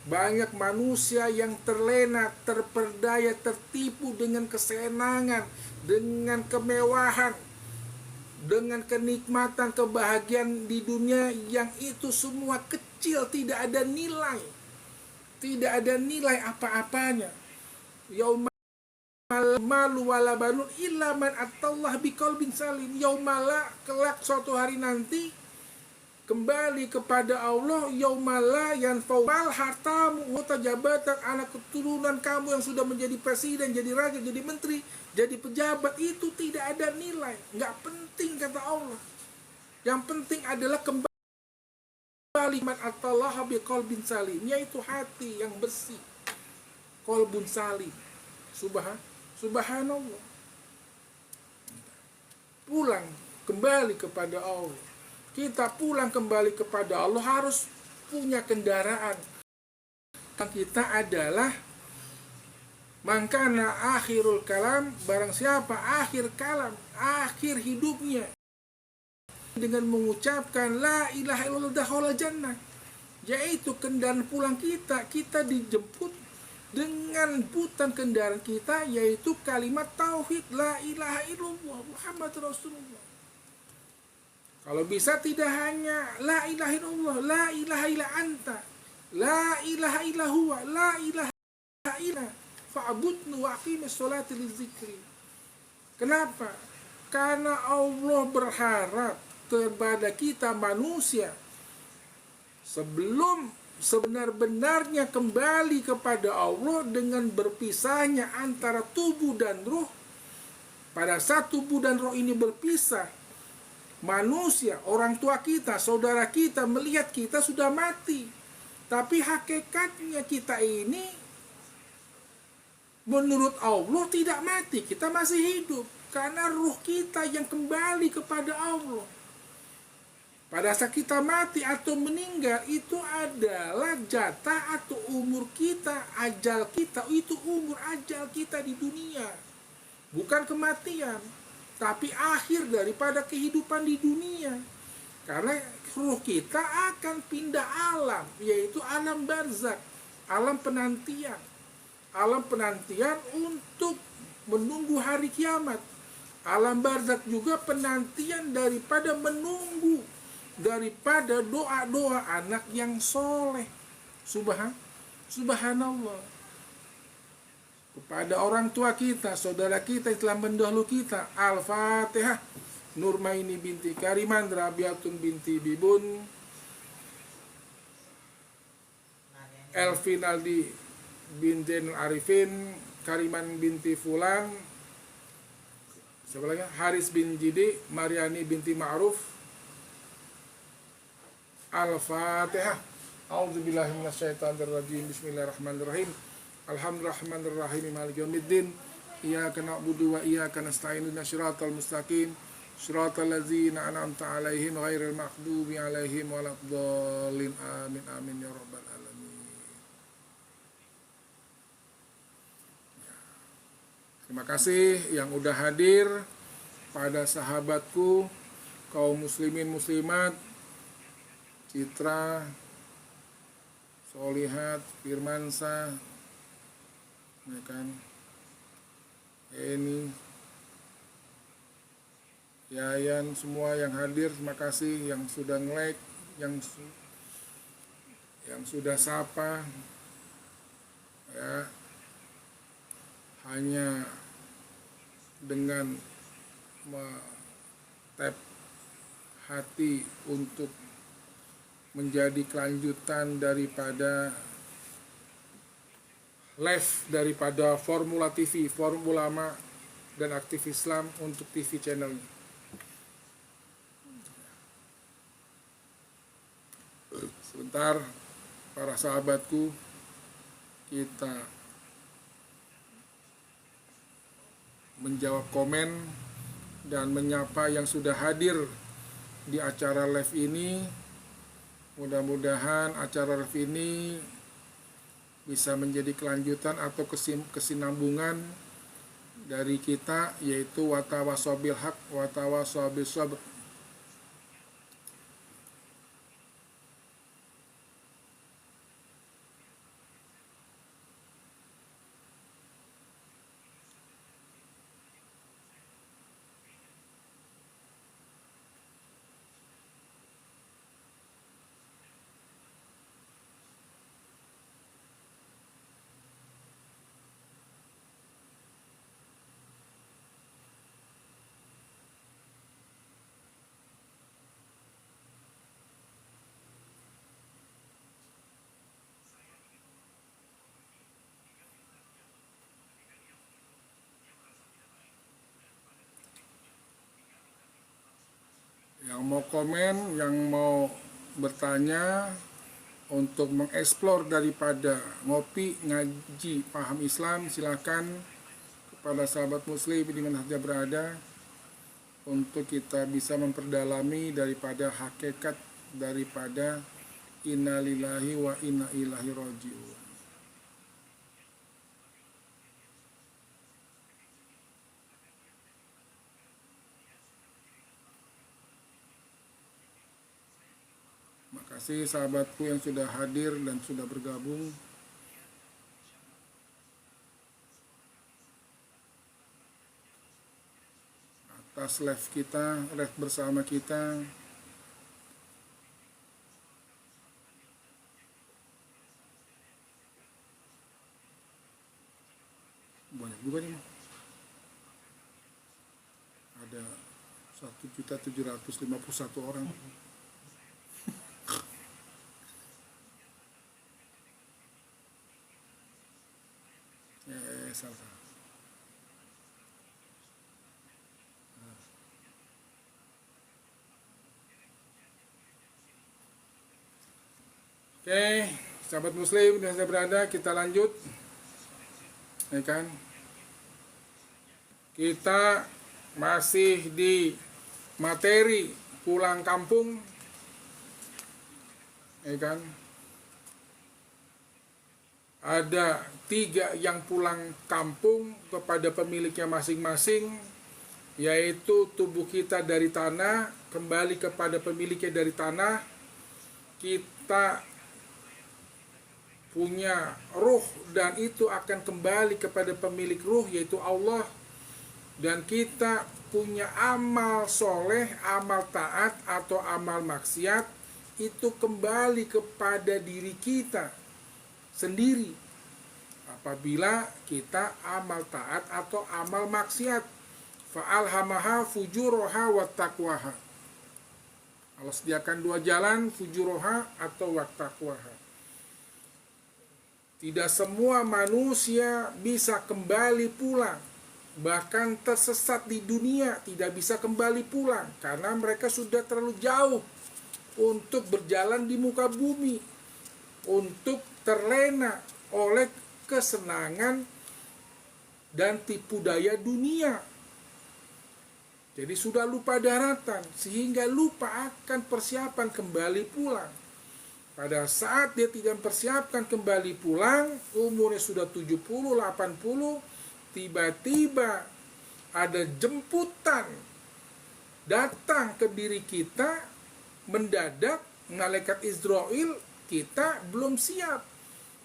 Banyak manusia yang terlena, terperdaya, tertipu dengan kesenangan, dengan kemewahan, dengan kenikmatan, kebahagiaan di dunia yang itu semua kecil, tidak ada nilai. Tidak ada nilai apa-apanya. Yauma malu wala banun illa man atallah biqalbin salim. Yaumala, kelak suatu hari nanti kembali kepada Allah. Yaumala yanfa'u mal hartamu wa jabatan, anak keturunan kamu yang sudah menjadi presiden, jadi raja, jadi menteri, jadi pejabat, itu tidak ada nilai, nggak penting kata Allah. Yang penting adalah kembali man atallah biqalbin salim, yaitu hati yang bersih, qalbun salim. Subhanallah. Pulang kembali kepada Allah. Kita pulang kembali kepada Allah harus punya kendaraan. Kita adalah mangkana akhirul kalam, barang siapa akhir kalam, akhir hidupnya dengan mengucapkan la ilaha illallah dakhala jannah, yaitu kendaraan pulang kita dijemput dengan putan kendaraan kita, yaitu kalimat tauhid la ilaha illallah Muhammad Rasulullah. Kalau bisa tidak hanya la ilaha illallah, la ilaha illa anta, la ilaha illa huwa, la ilaha illa fa'budnu wa aqimis sholati lidzikri. Kenapa? Karena Allah berharap kepada kita manusia sebelum sebenar-benarnya kembali kepada Allah dengan berpisahnya antara tubuh dan roh. Pada saat tubuh dan roh ini berpisah, manusia, orang tua kita, saudara kita melihat kita sudah mati. Tapi hakikatnya kita ini menurut Allah tidak mati, kita masih hidup. Karena ruh kita yang kembali kepada Allah. Pada saat kita mati atau meninggal, itu adalah jatah atau umur kita, ajal kita. Itu umur ajal kita di dunia. Bukan kematian, tapi akhir daripada kehidupan di dunia. Karena ruh kita akan pindah alam, yaitu alam barzakh, alam penantian. Alam penantian untuk menunggu hari kiamat. Alam barzakh juga penantian daripada menunggu, daripada doa-doa anak yang soleh. Subhanallah. Kepada orang tua kita, saudara kita yang telah mendahulu kita. Al-Fatihah. Nurmaini binti Kariman, Rabiatun binti Bibun, Elvin Aldi binti Arifin, Kariman binti Fulan, siapa lagi? Haris bin Jidi, Mariani binti Ma'ruf. Al-Fatihah. A'udzubillahi minasyaitonirrajim. Bismillahirrahmanirrahim. Alhamdulillahirrahmanirrahim. Maliki yaumiddin. Iyyaka na'budu wa iyyaka nasta'in. Ihdinas siratal mustaqim. Shiratal ladzina an'amta 'alaihim ghairil maghdubi 'alaihim waladdallin. Amin amin ya rabbal alamin. Terima kasih yang udah hadir, pada sahabatku kaum muslimin muslimat, Citra, Solihat, Firmansa, ya kan, Eni, Yayan, semua yang hadir, terima kasih yang sudah nge-like, yang sudah sapa, ya, hanya dengan tap hati untuk menjadi kelanjutan daripada live daripada Formula TV, Forum Ulama dan Aktivis Islam untuk TV channel. Sebentar para sahabatku, kita menjawab komen dan menyapa yang sudah hadir di acara live ini. Mudah-mudahan acara live ini bisa menjadi kelanjutan atau kesinambungan dari kita, yaitu watawasobil haq watawasobil sabr. Yang mau komen, yang mau bertanya, untuk mengeksplor daripada ngopi, ngaji, paham Islam, silakan kepada sahabat muslim di mana saja berada, untuk kita bisa memperdalami daripada hakikat daripada innalillahi wa inna ilaihi raji'un. Makasih sahabatku yang sudah hadir dan sudah bergabung. Atas live kita, live bersama kita. Banyak juga nih. Ada 1.751 orang. Salah. Oke, sahabat muslim yang saya berada, kita lanjut. Ya kan? Kita masih di materi pulang kampung. Ya kan? Ada 3 yang pulang kampung kepada pemiliknya masing-masing, yaitu tubuh kita dari tanah kembali kepada pemiliknya dari tanah. Kita punya ruh dan itu akan kembali kepada pemilik ruh, yaitu Allah. Dan kita punya amal soleh, amal taat atau amal maksiat, itu kembali kepada diri kita sendiri apabila kita amal taat atau amal maksiat. Fa'alhamaha fujuroha wa taqwaha. Allah sediakan 2 jalan, fujuroha atau wa taqwaha. Tidak semua manusia bisa kembali pulang, bahkan tersesat di dunia tidak bisa kembali pulang karena mereka sudah terlalu jauh untuk berjalan di muka bumi, untuk terlena oleh kesenangan dan tipu daya dunia. Jadi sudah lupa daratan sehingga lupa akan persiapan kembali pulang. Pada saat dia tidak mempersiapkan kembali pulang, umurnya sudah 70, 80, tiba-tiba ada jemputan datang ke diri kita mendadak, malaikat Israel, kita belum siap.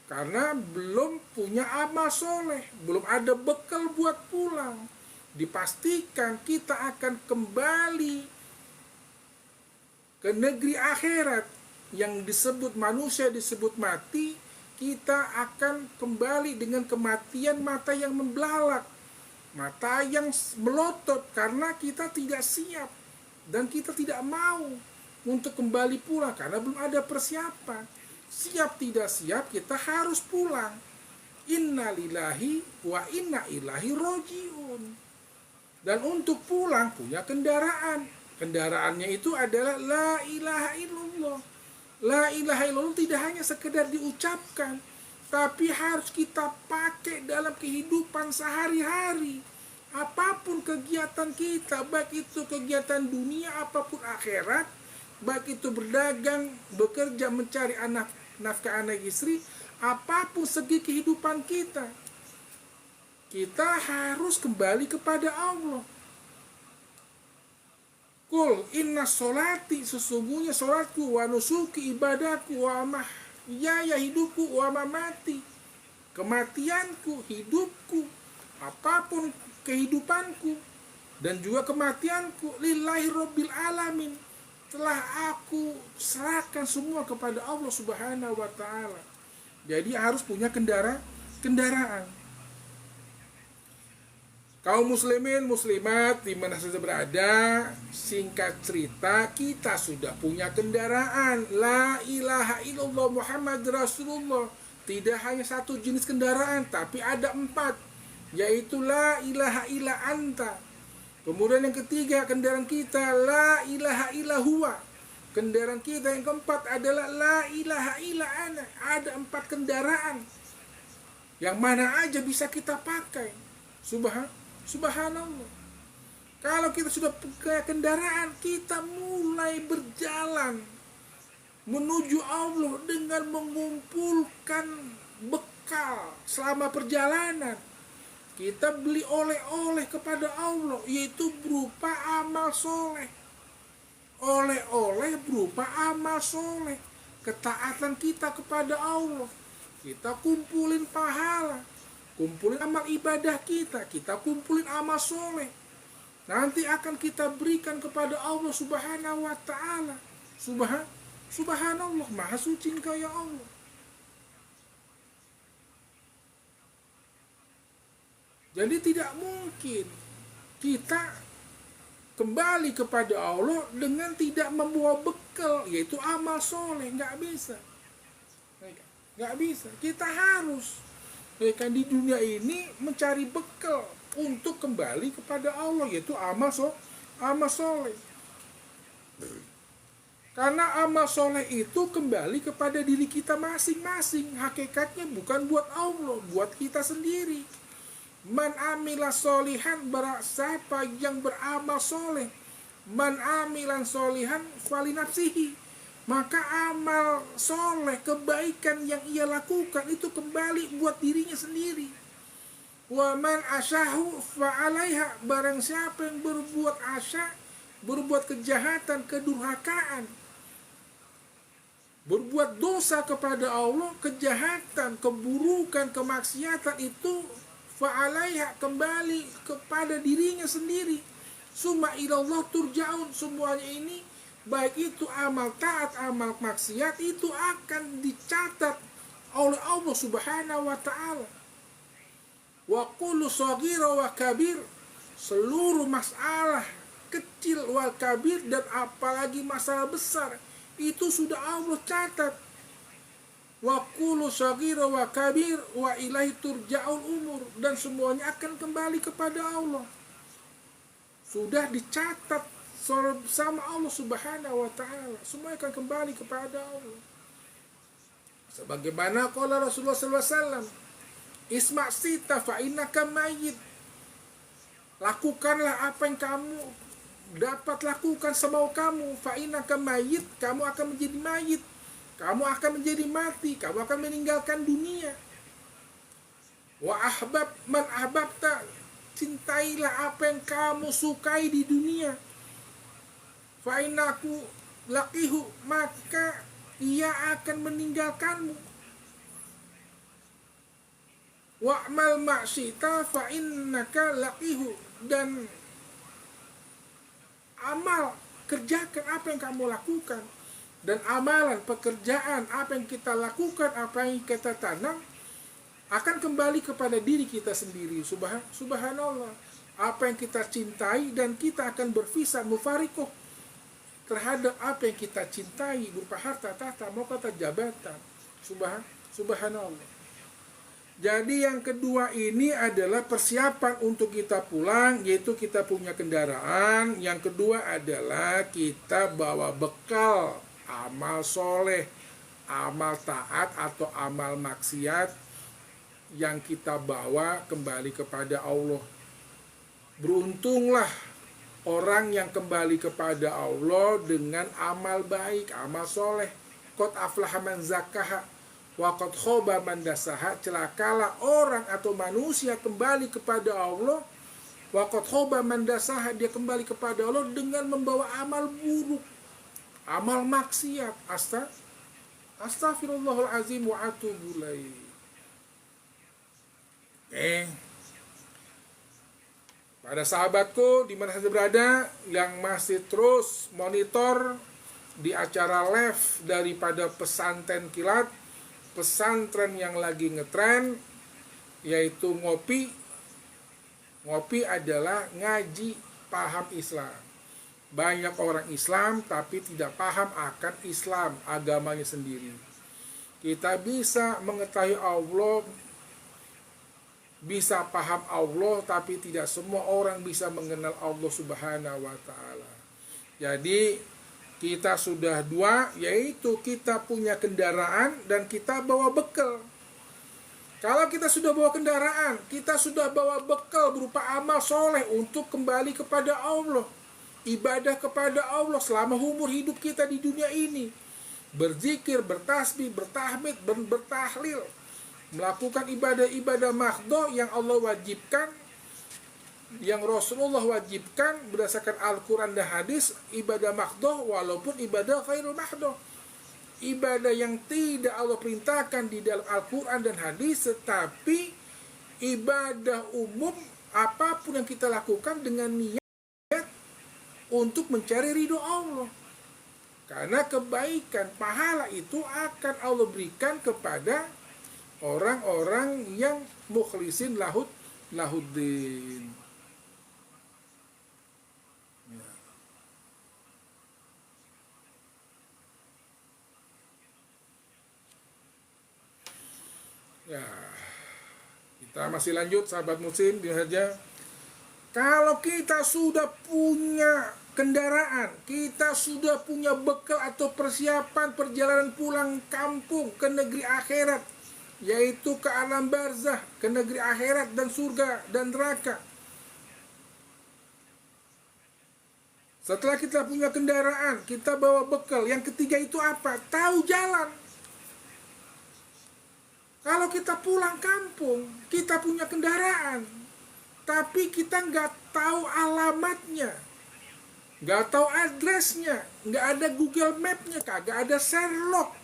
Karena belum punya amal soleh, belum ada bekal buat pulang. Dipastikan kita akan kembali ke negeri akhirat yang disebut manusia disebut mati. Kita akan kembali dengan kematian mata yang membelalak, mata yang melotot karena kita tidak siap dan kita tidak mau untuk kembali pulang karena belum ada persiapan. Siap tidak siap kita harus pulang. Innalillahi wa inna ilaihi raji'un. Dan untuk pulang punya kendaraan. Kendaraannya itu adalah la ilaha illallah. La ilaha illallah tidak hanya sekedar diucapkan, tapi harus kita pakai dalam kehidupan sehari-hari. Apapun kegiatan kita, baik itu kegiatan dunia apapun akhirat, baik itu berdagang, bekerja, mencari nafkah anak istri, apapun segi kehidupan kita, Kita harus kembali kepada Allah. Kul inna solati, sesungguhnya solatku, wa nusuki, ibadahku, wa mahyaya, hidupku, wa mamati, kematianku, hidupku, apapun kehidupanku dan juga kematianku, lillahi rabbil alamin, telah aku serahkan semua kepada Allah Subhanahu wa ta'ala. Jadi harus punya kendaraan. Kaum muslimin, muslimat dimana saja berada, singkat cerita kita sudah punya kendaraan. La ilaha illallah Muhammad Rasulullah. Tidak hanya satu jenis kendaraan, tapi ada 4, yaitu la ilaha illa anta. Kemudian yang ketiga, kendaraan kita la ilaha illa huwa. Kendaraan kita yang keempat adalah la ilaha illa ana. Ada 4 kendaraan yang mana aja bisa kita pakai. Subhanallah. Kalau kita sudah punya kendaraan, kita mulai berjalan menuju Allah dengan mengumpulkan bekal selama perjalanan. Kita beli oleh-oleh kepada Allah, yaitu berupa amal soleh. Oleh-oleh berupa amal soleh, ketaatan kita kepada Allah. Kita kumpulin pahala, kumpulin amal ibadah kita kumpulin amal soleh. Nanti akan kita berikan kepada Allah Subhanahu wa ta'ala. Subhanallah, maha suci Engkau ya Allah. Jadi tidak mungkin kita kembali kepada Allah dengan tidak membawa bekal, yaitu amal soleh. Nggak bisa. Kita harus di dunia ini mencari bekal untuk kembali kepada Allah, yaitu amal soleh. Karena amal soleh itu kembali kepada diri kita masing-masing. Hakikatnya bukan buat Allah, buat kita sendiri. Man amila solihan, siapa yang beramal soleh, man amilan solihan falinafsihi, maka amal soleh, kebaikan yang ia lakukan itu kembali buat dirinya sendiri. Wa man asyahu fa'alaiha, barang siapa yang berbuat asya, berbuat kejahatan, kedurhakaan, berbuat dosa kepada Allah, kejahatan, keburukan, kemaksiatan, itu fa'alaiha, kembali kepada dirinya sendiri. Summa ilallah turja'un, semuanya ini baik itu amal taat, amal maksiat, itu akan dicatat oleh Allah Subhanahu wa ta'ala. Wa kullu shaghira wa kabir, seluruh masalah kecil wal kabir, dan apalagi masalah besar, itu sudah Allah catat. Wa kullu shaghira wa kabir wa ilaihi turja'ul umur, dan semuanya akan kembali kepada Allah. Sudah dicatat sama Allah Subhanahu wa ta'ala, semua akan kembali kepada Allah. Sebagaimana qala Rasulullah sallallahu alaihi wasallam, isma' sita fa innaka mayyit, lakukanlah apa yang kamu dapat lakukan semau kamu, fa innaka mayyit, kamu akan menjadi mayit, kamu akan menjadi mati, kamu akan meninggalkan dunia. Wa ahbab man ahbabta, cintailah apa yang kamu sukai di dunia. Fa innaku laqihu, maka ia akan meninggalkanmu. Wa'mal ma'syita fa innaka laqihu, dan amal, kerjakan apa yang kamu lakukan. Dan amalan, pekerjaan, apa yang kita lakukan, apa yang kita tanam, akan kembali kepada diri kita sendiri. Subhanallah. Apa yang kita cintai, dan kita akan berpisah, mufarikoh, terhadap apa yang kita cintai, berupa harta, tahta, mahkota, jabatan. Subhanallah. Jadi yang kedua ini adalah persiapan untuk kita pulang, yaitu kita punya kendaraan. Yang kedua adalah kita bawa bekal amal soleh, amal taat atau amal maksiat yang kita bawa kembali kepada Allah. Beruntunglah orang yang kembali kepada Allah dengan amal baik, amal soleh. Qad aflaha man zakkaha, Waqad khaba man dasaha, celakalah orang atau manusia kembali kepada Allah. Waqad khaba man dasaha, dia kembali kepada Allah dengan membawa amal buruk, amal maksiat. Astaghfirullahalazim wa atubu ilaih. Pada sahabatku di mana saja berada yang masih terus monitor di acara live daripada pesantren kilat, pesantren yang lagi ngetren, yaitu ngopi. Ngopi adalah ngaji paham Islam. Banyak orang Islam tapi tidak paham akan Islam, agamanya sendiri. Kita bisa mengetahui Allah, bisa paham Allah, tapi tidak semua orang bisa mengenal Allah Subhanahu wa ta'ala. Jadi kita sudah dua, yaitu kita punya kendaraan dan kita bawa bekal. Kalau kita sudah bawa kendaraan, kita sudah bawa bekal berupa amal soleh untuk kembali kepada Allah, ibadah kepada Allah selama umur hidup kita di dunia ini. Berzikir, bertasbih, bertahmid, bertahlil, melakukan ibadah-ibadah mahdhah yang Allah wajibkan, yang Rasulullah wajibkan berdasarkan Al-Quran dan hadis. Ibadah mahdhah walaupun ibadah khairul mahdhah, ibadah yang tidak Allah perintahkan di dalam Al-Quran dan hadis, tetapi ibadah umum apapun yang kita lakukan dengan niat untuk mencari ridho Allah. Karena kebaikan, pahala itu akan Allah berikan kepada orang-orang yang mukhlisin lahuddin. Ya, kita masih lanjut sahabat muslim di saja. Kalau kita sudah punya kendaraan, kita sudah punya bekal atau persiapan perjalanan pulang kampung ke negeri akhirat, yaitu ke alam barzah, ke negeri akhirat dan surga dan neraka. Setelah kita punya kendaraan, kita bawa bekal. Yang ketiga itu apa? Tahu jalan. Kalau kita pulang kampung, kita punya kendaraan, tapi kita nggak tahu alamatnya, nggak tahu adresnya, nggak ada Google Map-nya, kagak ada Sherlock.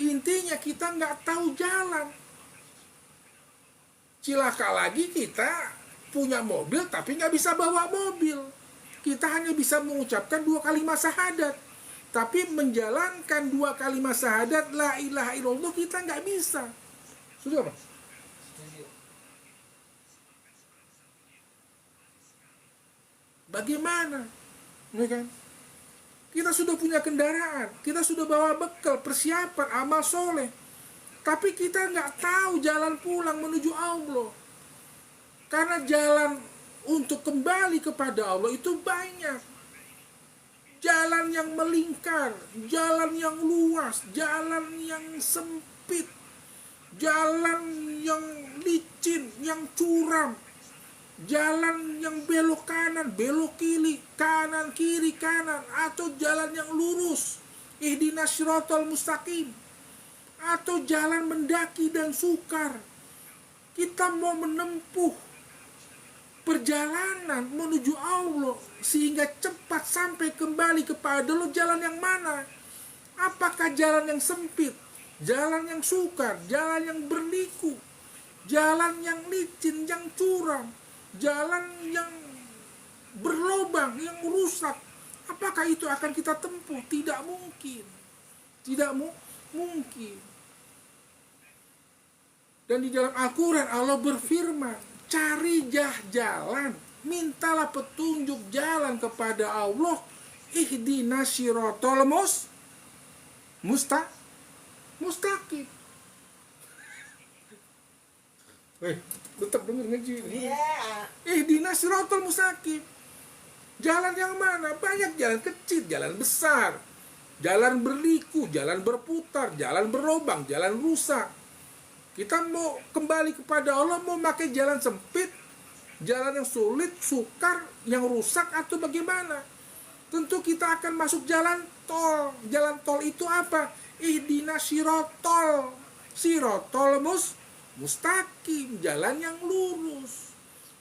Intinya kita nggak tahu jalan. Cilaka lagi kita punya mobil tapi nggak bisa bawa mobil. Kita hanya bisa mengucapkan 2 kalimat syahadat, tapi menjalankan 2 kalimat syahadat la ilaha illallah kita nggak bisa. Sudah apa? Bagaimana? Ya kan? Kita sudah punya kendaraan, kita sudah bawa bekal, persiapan, amal soleh, tapi kita nggak tahu jalan pulang menuju Allah. Karena jalan untuk kembali kepada Allah itu banyak. Jalan yang melingkar, jalan yang luas, jalan yang sempit, jalan yang licin, yang curam, jalan yang belok kanan, belok kiri, kanan kiri kanan, atau jalan yang lurus, ihdinas siratal mustaqim, atau jalan mendaki dan sukar. Kita mau menempuh perjalanan menuju Allah sehingga cepat sampai kembali kepada Allah, jalan yang mana? Apakah jalan yang sempit, jalan yang sukar, jalan yang berliku, jalan yang licin, yang curam, jalan yang berlobang, yang rusak? Apakah itu akan kita tempuh? Tidak mungkin. Tidak mungkin. Dan di dalam Al-Quran Allah berfirman, cari jalan, mintalah petunjuk jalan kepada Allah. Ihdinas siratal mustaqim. Tetap denger ngaji. Ihdinas siratal mustaqim. Jalan yang mana? Banyak jalan kecil, jalan besar, jalan berliku, jalan berputar, jalan berlobang, jalan rusak. Kita mau kembali kepada Allah, mau pakai jalan sempit, jalan yang sulit, sukar, yang rusak, atau bagaimana? Tentu kita akan masuk jalan tol. Jalan tol itu apa? Ihdinas siratal Sirotol mustaqim, jalan yang lurus.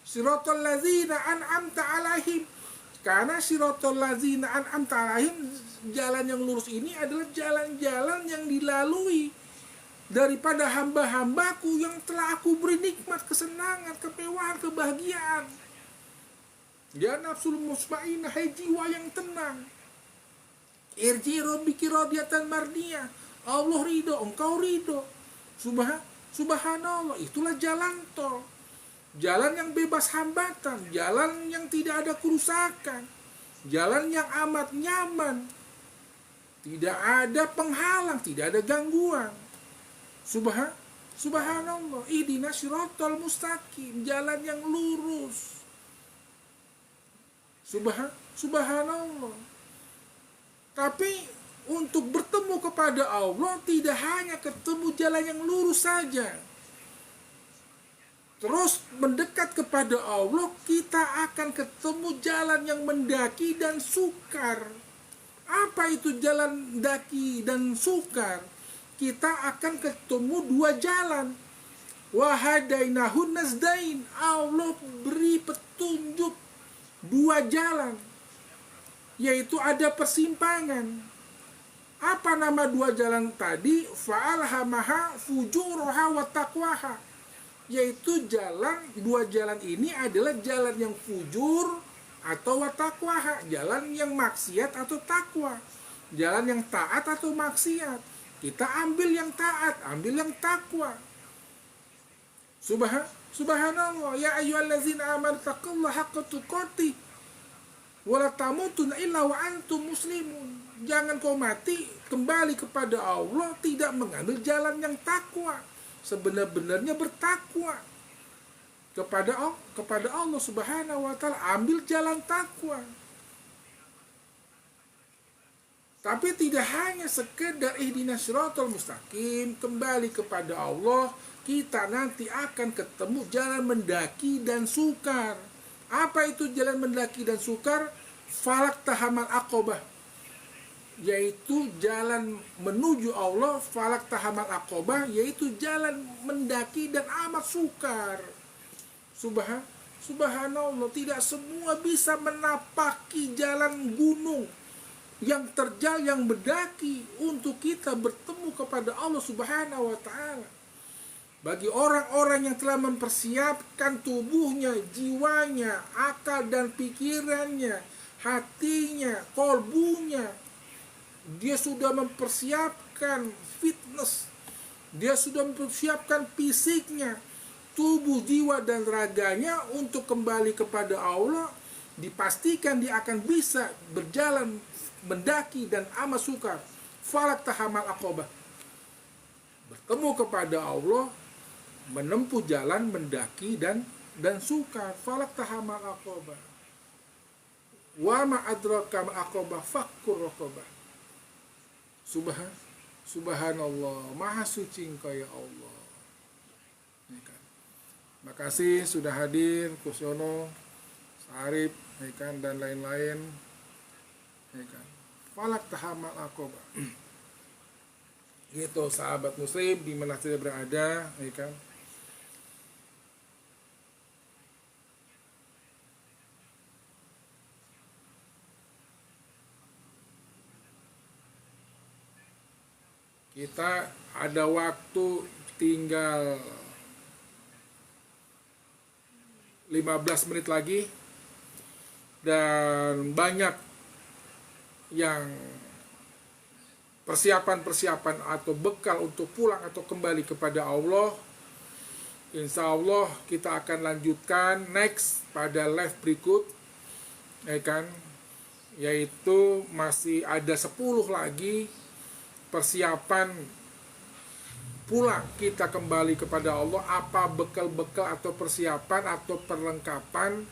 Sirotol ladzina an'amta alaihim. Karena sirotol ladzina an'amta alaihim, jalan yang lurus ini adalah jalan-jalan yang dilalui daripada hamba-hambaku yang telah aku beri nikmat, kesenangan, kemewahan, kebahagiaan. Ya nafsul mutmainnah, hai jiwa yang tenang. Irji rabbiki radiyatan mardiyah. Allah ridho, engkau ridho. Subhanallah, itulah jalan tol. Jalan yang bebas hambatan, jalan yang tidak ada kerusakan, jalan yang amat nyaman. Tidak ada penghalang, tidak ada gangguan. Subhanallah, ihdinas siratal mustaqim, jalan yang lurus. Subhanallah. Tapi untuk bertemu kepada Allah tidak hanya ketemu jalan yang lurus saja. Terus mendekat kepada Allah, kita akan ketemu jalan yang mendaki dan sukar. Apa itu jalan daki dan sukar? Kita akan ketemu dua jalan. Wahadainahun nazdain. Allah beri petunjuk dua jalan, yaitu ada persimpangan. Apa nama dua jalan tadi? Fa'alhamaha fujuraha wa taqwaha. Yaitu dua jalan ini adalah jalan yang fujur atau watakwaha, jalan yang maksiat atau takwa, jalan yang taat atau maksiat. Kita ambil yang taat, ambil yang takwa. Subhanallah, ya ayyuhallazina amanu taqullaha haqqa tuqatih wa la tamutunna illa wa antum muslimun. Jangan kau mati kembali kepada Allah tidak mengambil jalan yang takwa, sebenar-benarnya bertakwa kepada Allah Subhanahu wa taala, ambil jalan takwa. Tapi tidak hanya sekedar ihdinas siratal mustaqim, kembali kepada Allah, kita nanti akan ketemu jalan mendaki dan sukar. Apa itu jalan mendaki dan sukar? Falak tahamal aqobah, yaitu jalan menuju Allah. Falak tahamal aqobah, yaitu jalan mendaki dan amat sukar. Subhanallah, tidak semua bisa menapaki jalan gunung yang terjal, yang mendaki untuk kita bertemu kepada Allah Subhanahu wa taala. Bagi orang-orang yang telah mempersiapkan tubuhnya, jiwanya, akal dan pikirannya, hatinya, kolbunya, dia sudah mempersiapkan fitness, dia sudah mempersiapkan fisiknya, tubuh, jiwa dan raganya untuk kembali kepada Allah, dipastikan dia akan bisa berjalan mendaki dan amat sukar. Falak tahamal aqobah, bertemu kepada Allah, menempuh jalan mendaki dan sukar. Falak tahamal aqobah, wa ma adraka ma aqobah, fakkur raqobah. Subhanallah, maha suci Engkau ya Allah. Makasih sudah hadir, Kusyono, Sarip, dan lain-lain. Falak tahamal aqobah. Gitu sahabat muslim di mana saja berada, kita ada waktu tinggal 15 menit lagi, dan banyak yang persiapan atau bekal untuk pulang atau kembali kepada Allah. Insya Allah kita akan lanjutkan next pada live berikut, yaitu masih ada 10 lagi persiapan pulang kita kembali kepada Allah. Apa bekal-bekal atau persiapan atau perlengkapan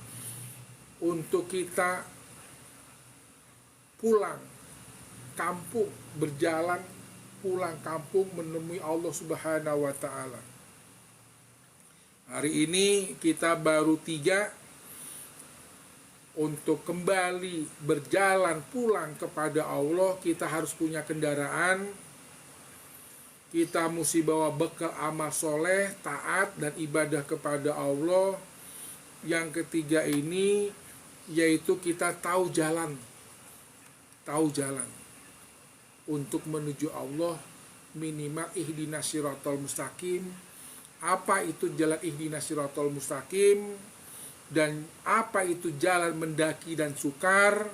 untuk kita pulang kampung, berjalan pulang kampung menemui Allah Subhanahu wa taala. Hari ini kita baru 3 untuk kembali berjalan pulang kepada Allah. Kita harus punya kendaraan, kita mesti bawa bekal amal soleh, taat dan ibadah kepada Allah. Yang ketiga ini yaitu kita tahu jalan untuk menuju Allah, minimal ihdinas siratal mustaqim. Apa itu jalan ihdinas siratal mustaqim dan apa itu jalan mendaki dan sukar?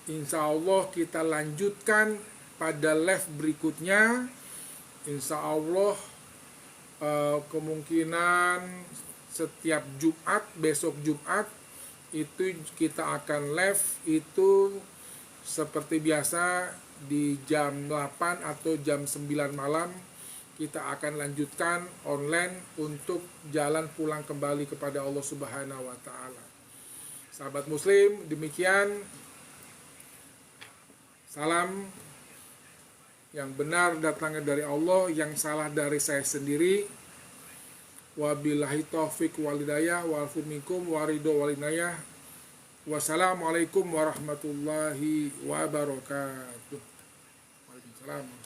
Insya Allah kita lanjutkan pada live berikutnya. Insya Allah kemungkinan setiap Jumat, besok Jumat itu kita akan live itu seperti biasa di jam 8 atau jam 9 malam. Kita akan lanjutkan online untuk jalan pulang kembali kepada Allah Subhanahu wa taala. Sahabat muslim, demikian salam yang benar datangnya dari Allah, yang salah dari saya sendiri. Wabillahi taufik wal hidayah wal afu minkum waridho wal inayah. Wassalamualaikum warahmatullahi wabarakatuh. Waalaikumsalam.